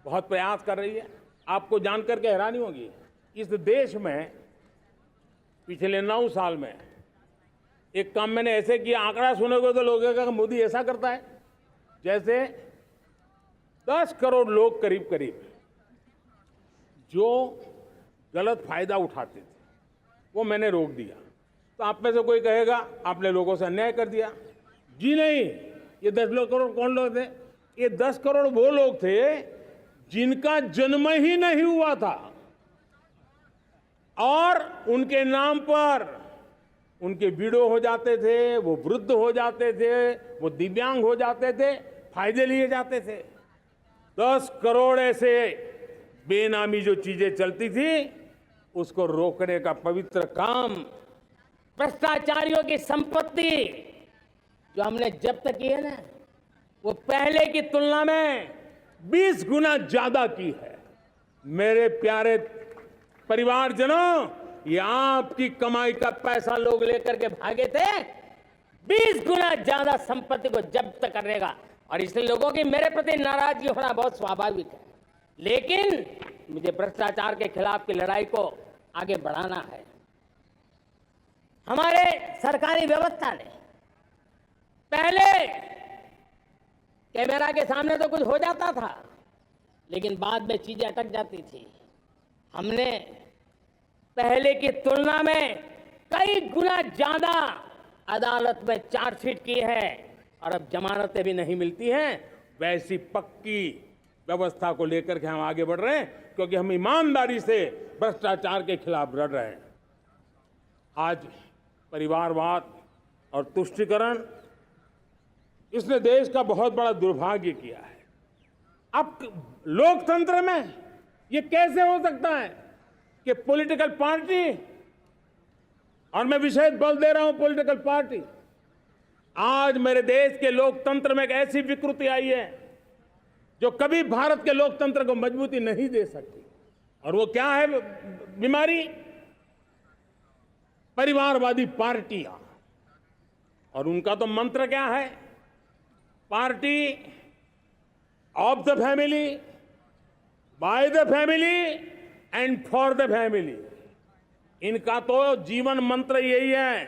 बहुत प्रयास कर रही है। आपको जानकर के हैरानी होगी, इस देश में पिछले 9 साल में एक काम मैंने ऐसे किया, आंकड़ा सुनोगे तो लोगों का मोदी ऐसा करता है जैसे 10 करोड़ लोग करीब करीब जो गलत फायदा उठाते थे वो मैंने रोक दिया। तो आप में से कोई कहेगा आपने लोगों से अन्याय कर दिया। जी नहीं, ये 10 करोड़ कौन लोग थे? ये 10 करोड़ वो लोग थे जिनका जन्म ही नहीं हुआ था और उनके नाम पर उनके विडो हो जाते थे, वो वृद्ध हो जाते थे, वो दिव्यांग हो जाते थे, फायदे लिए जाते थे। 10 करोड़ ऐसे बेनामी जो चीजें चलती थी उसको रोकने का पवित्र काम,
भ्रष्टाचारियों की संपत्ति जो हमने जब्त की है ना, वो पहले की तुलना में
20 गुना ज्यादा की है। मेरे प्यारे परिवारजनों, ये आपकी कमाई का पैसा
लोग लेकर के भागे थे, 20 गुना ज्यादा संपत्ति को जब्त करने का। और इसलिए लोगों की मेरे प्रति नाराजगी होना बहुत स्वाभाविक है, लेकिन मुझे भ्रष्टाचार के खिलाफ की लड़ाई को आगे बढ़ाना है। हमारे सरकारी व्यवस्था ने पहले कैमरा के सामने तो कुछ हो जाता था, लेकिन बाद में चीजें अटक जाती थी। हमने पहले की तुलना में कई गुना ज्यादा अदालत में चार्जशीट की है और अब जमानतें भी नहीं मिलती हैं।
वैसी पक्की व्यवस्था को लेकर के हम आगे बढ़ रहे हैं, क्योंकि हम ईमानदारी से भ्रष्टाचार के खिलाफ लड़ रहे हैं। आज परिवारवाद और तुष्टीकरण, इसने देश का बहुत बड़ा दुर्भाग्य किया है। अब लोकतंत्र में ये कैसे हो सकता है कि पॉलिटिकल पार्टी, और मैं विशेष बल दे रहा हूं पॉलिटिकल पार्टी, आज मेरे देश के लोकतंत्र में एक ऐसी विकृति आई है जो कभी भारत के लोकतंत्र को मजबूती नहीं दे सकती। और वो क्या है बीमारी? परिवारवादी पार्टियां। और उनका तो मंत्र क्या है? Party of the family, by the family and for the family. इनका तो जीवन मंत्र यही है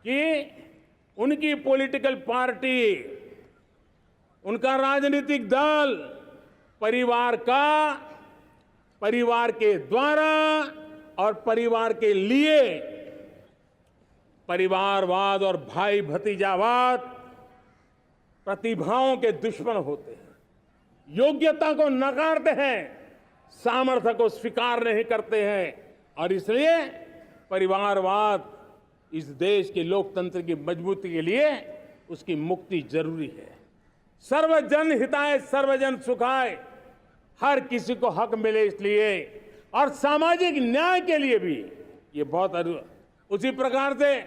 कि उनकी पॉलिटिकल पार्टी, उनका राजनीतिक दल परिवार का, परिवार के द्वारा और परिवार के लिए, परिवारवाद और भाई भतीजावाद प्रतिभाओं के दुश्मन होते हैं, योग्यता को नकारते हैं, सामर्थ्य को स्वीकार नहीं करते हैं। और इसलिए परिवारवाद इस देश के लोकतंत्र की मजबूती के लिए उसकी मुक्ति जरूरी है। सर्वजन हिताय सर्वजन सुखाय, हर किसी को हक मिले इसलिए, और सामाजिक न्याय के लिए भी ये बहुत। उसी प्रकार से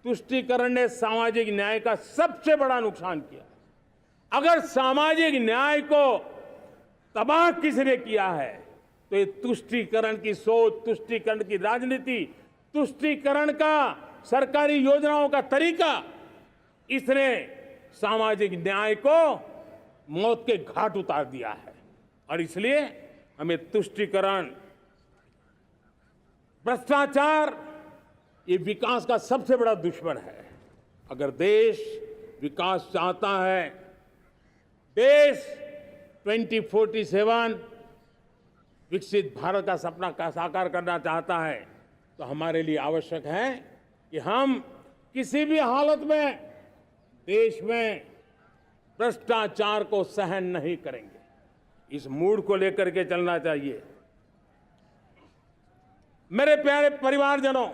तुष्टीकरण ने सामाजिक न्याय का सबसे बड़ा नुकसान किया। अगर सामाजिक न्याय को तबाह किसने किया है तो ये तुष्टीकरण की सोच, तुष्टीकरण की राजनीति, तुष्टीकरण का सरकारी योजनाओं का तरीका, इसने सामाजिक न्याय को मौत के घाट उतार दिया है। और इसलिए हमें तुष्टीकरण, भ्रष्टाचार, ये विकास का सबसे बड़ा दुश्मन है। अगर देश विकास चाहता है, देश 2047 विकसित भारत का सपना का साकार करना चाहता है, तो हमारे लिए आवश्यक है कि हम किसी भी हालत में देश में भ्रष्टाचार को सहन नहीं करेंगे। इस मूड को लेकर के चलना चाहिए। मेरे प्यारे परिवारजनों,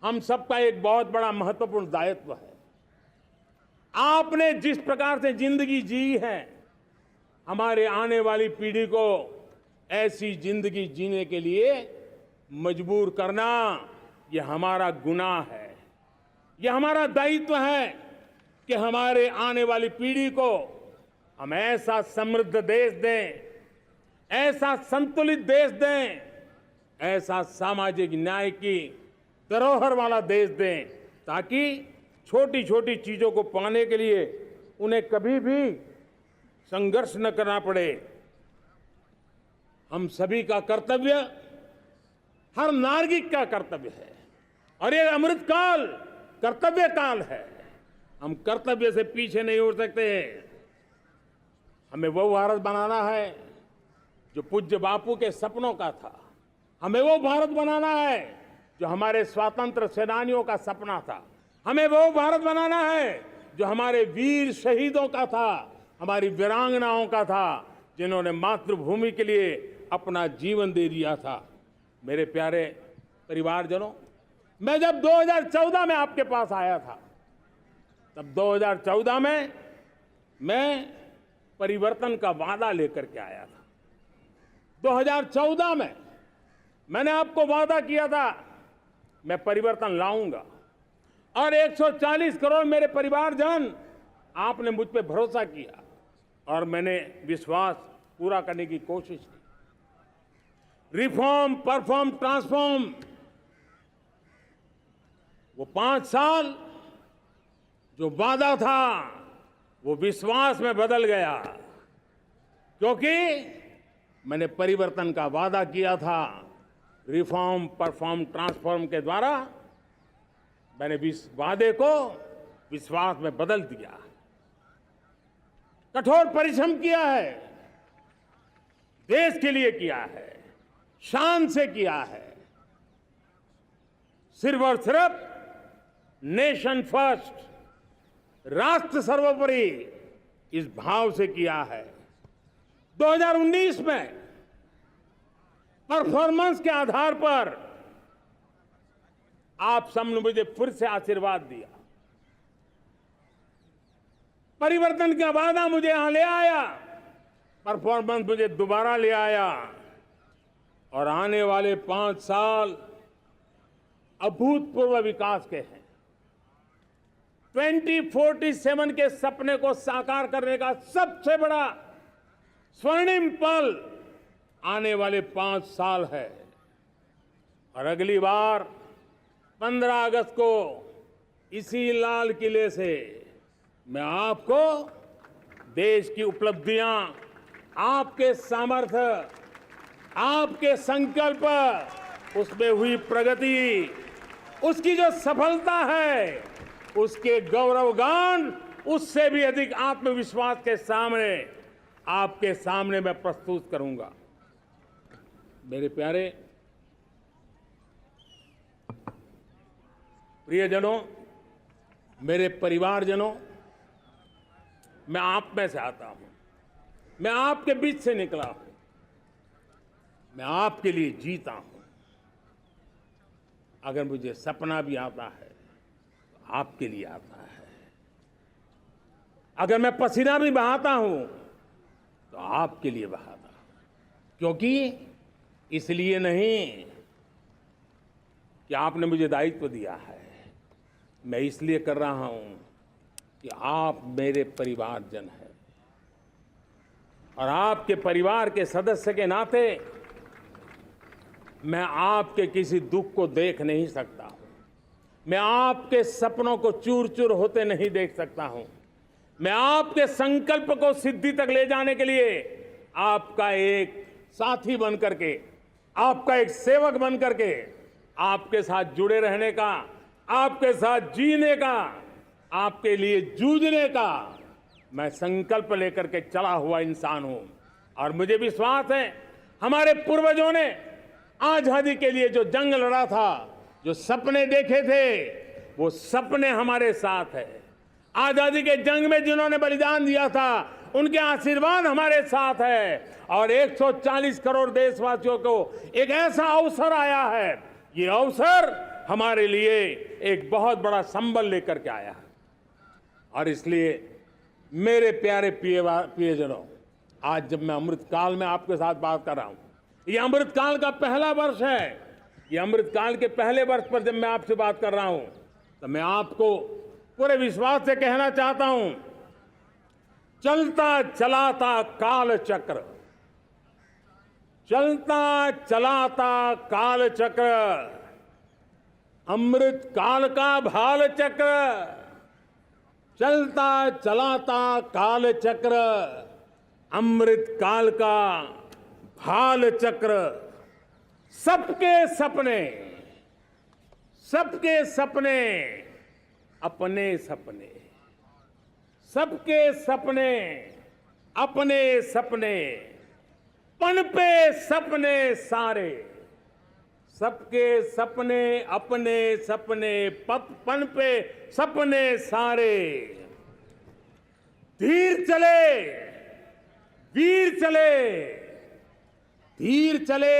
हम सबका एक बहुत बड़ा महत्वपूर्ण दायित्व है। आपने जिस प्रकार से जिंदगी जी है, हमारे आने वाली पीढ़ी को ऐसी जिंदगी जीने के लिए मजबूर करना, यह हमारा गुनाह है। यह हमारा दायित्व है कि हमारे आने वाली पीढ़ी को हम ऐसा समृद्ध देश दें, ऐसा संतुलित देश दें, ऐसा सामाजिक न्याय की धरोहर वाला देश दें, ताकि छोटी छोटी चीजों को पाने के लिए उन्हें कभी भी संघर्ष न करना पड़े। हम सभी का कर्तव्य, हर नागरिक का कर्तव्य है, और ये अमृत काल कर्तव्य काल है। हम कर्तव्य से पीछे नहीं उठ सकते। हमें वो भारत बनाना है जो पूज्य बापू के सपनों का था। हमें वो भारत बनाना है जो हमारे स्वतंत्र सेनानियों का सपना था। हमें वो भारत बनाना है जो हमारे वीर शहीदों का था, हमारी वीरांगनाओं का था, जिन्होंने मातृभूमि के लिए अपना जीवन दे दिया था। मेरे प्यारे परिवारजनों, मैं जब 2014 में आपके पास आया था, तब 2014 में मैं परिवर्तन का वादा लेकर के आया था। 2014 में मैंने आपको वादा किया था, मैं परिवर्तन लाऊंगा, और 140 करोड़ मेरे परिवारजन, आपने मुझ पे भरोसा किया और मैंने विश्वास पूरा करने की कोशिश की। रिफॉर्म, परफॉर्म, ट्रांसफॉर्म, वो 5 साल जो वादा था वो विश्वास में बदल गया, क्योंकि मैंने परिवर्तन का वादा किया था। रिफॉर्म, परफॉर्म, ट्रांसफॉर्म के द्वारा मैंने इस वादे को विश्वास में बदल दिया। कठोर परिश्रम किया है, देश के लिए किया है, शान से किया है, सिर्फ और सिर्फ नेशन फर्स्ट, राष्ट्र सर्वोपरि, इस भाव से किया है। 2019 में परफॉर्मेंस के आधार पर आप सबने मुझे फिर से आशीर्वाद दिया। परिवर्तन का वादा मुझे यहां ले आया, परफॉर्मेंस मुझे दोबारा ले आया, और आने वाले 5 साल अभूतपूर्व विकास के हैं। 2047 के सपने को साकार करने का सबसे बड़ा स्वर्णिम पल आने वाले 5 साल है। और अगली बार 15 अगस्त को इसी लाल किले से मैं आपको देश की उपलब्धियां, आपके सामर्थ्य, आपके संकल्प, उसमें हुई प्रगति, उसकी जो सफलता है, उसके गौरवगान, उससे भी अधिक आत्मविश्वास के सामने, आपके सामने मैं प्रस्तुत करूंगा। मेरे प्यारे प्रियजनों, मेरे परिवारजनों, मैं आप में से आता हूं, मैं आपके बीच से निकला हूं, मैं आपके लिए जीता हूं। अगर मुझे सपना भी आता है तो आपके लिए आता है। अगर मैं पसीना भी बहाता हूं तो आपके लिए बहाता हूं, क्योंकि इसलिए नहीं कि आपने मुझे दायित्व दिया है, मैं इसलिए कर रहा हूं कि आप मेरे परिवारजन हैं, और आपके परिवार के सदस्य के नाते मैं आपके किसी दुख को देख नहीं सकता हूं, मैं आपके सपनों को चूर चूर होते नहीं देख सकता हूं, मैं आपके संकल्प को सिद्धि तक ले जाने के लिए आपका एक साथी बन करके, आपका एक सेवक बन करके, आपके साथ जुड़े रहने का, आपके साथ जीने का, आपके लिए जूझने का मैं संकल्प लेकर के चला हुआ इंसान हूं। और मुझे विश्वास है, हमारे पूर्वजों ने आजादी के लिए जो जंग लड़ा था, जो सपने देखे थे, वो सपने हमारे साथ है। आजादी के जंग में जिन्होंने बलिदान दिया था, उनके आशीर्वाद हमारे साथ है और 140 करोड़ देशवासियों को एक ऐसा अवसर आया है। ये अवसर हमारे लिए एक बहुत बड़ा संबल लेकर के आया है और इसलिए मेरे प्यारे प्रियजनों, आज जब मैं अमृतकाल में आपके साथ बात कर रहा हूं, ये अमृतकाल का पहला वर्ष है। ये अमृतकाल के पहले वर्ष पर जब मैं आपसे बात कर रहा हूं तो मैं आपको पूरे विश्वास से कहना चाहता हूं, चलता चलाता काल चक्र, चलता चलाता काल चक्र, अमृत काल का भाल चक्र, चलता चलाता काल चक्र, अमृत काल का भाल चक्र, सबके सपने, सबके सपने, अपने सपने, सबके सपने, अपने सपने, पनपे सपने सारे, सबके सपने, अपने सपने, पनपे सपने सारे, धीर चले, वीर चले, धीर चले,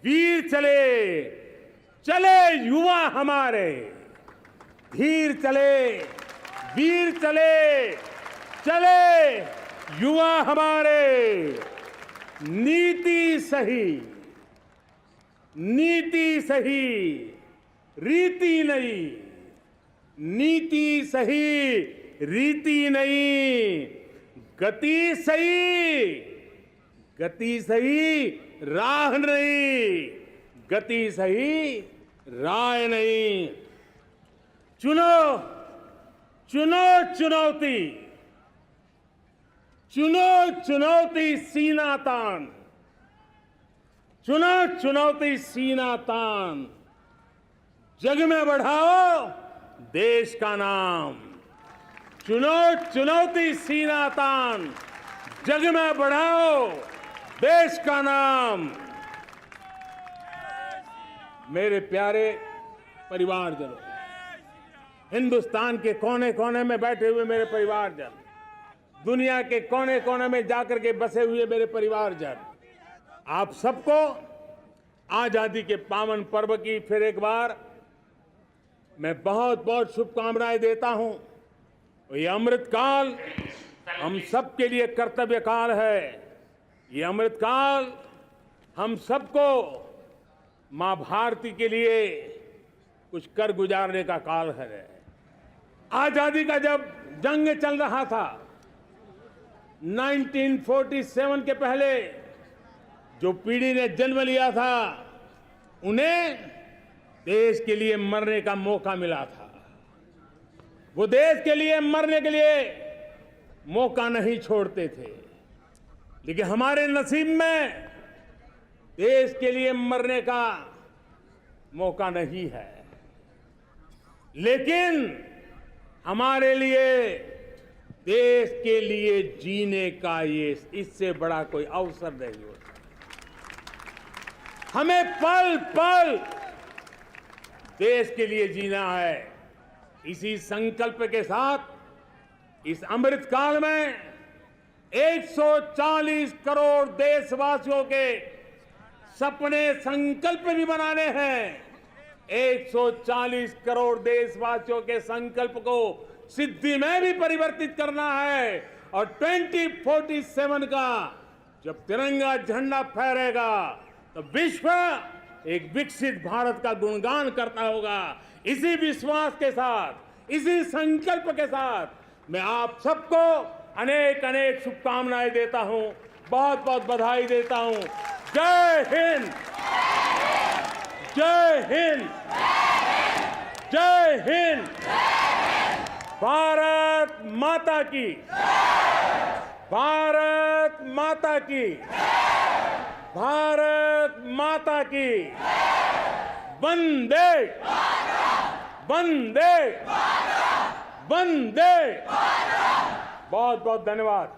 वीर चले, चले युवा हमारे, धीर चले, वीर चले, चले युवा हमारे, नीति सही, नीति सही, रीति नहीं, नीति सही, रीति नहीं, गति सही, गति सही, राह नहीं, गति सही, राह नहीं। चुनो, चुनो चुनौती, चुनो चुनौती सीना तान, चुनो चुनौती सीना तान, जग में बढ़ाओ देश का नाम, चुनो चुनौती सीना तान, जग में बढ़ाओ देश का नाम। मेरे प्यारे परिवारजनों, हिंदुस्तान के कोने कोने में बैठे हुए मेरे परिवारजन, दुनिया के कोने कोने में जाकर के बसे हुए मेरे परिवारजन, आप सबको आजादी के पावन पर्व की फिर एक बार मैं बहुत बहुत शुभकामनाएं देता हूं। ये अमृतकाल हम सबके लिए कर्तव्य काल है। ये अमृतकाल हम सबको मां भारती के लिए कुछ कर गुजारने का काल है। आजादी का जब जंग चल रहा था 1947 के पहले जो पीढ़ी ने जन्म लिया था उन्हें देश के लिए मरने का मौका मिला था। वो देश के लिए मरने के लिए मौका नहीं छोड़ते थे, लेकिन हमारे नसीब में देश के लिए मरने का मौका नहीं है। लेकिन हमारे लिए देश के लिए जीने का ये इससे बड़ा कोई अवसर नहीं होता। हमें पल पल देश के लिए जीना है। इसी संकल्प के साथ इस अमृतकाल में 140 करोड़ देशवासियों के सपने संकल्प भी बनाने हैं। 140 करोड़ देशवासियों के संकल्प को सिद्धि में भी परिवर्तित करना है और 2047 का जब तिरंगा झंडा फहरेगा तो विश्व एक विकसित भारत का गुणगान करता होगा। इसी विश्वास के साथ, इसी संकल्प के साथ मैं आप सबको अनेक अनेक शुभकामनाएं देता हूं, बहुत बहुत बधाई देता हूं। जय हिंद, जय हिंद, जय हिंद, भारत माता की, भारत माता की, भारत माता की, वंदे वंदे वंदे। बहुत बहुत धन्यवाद।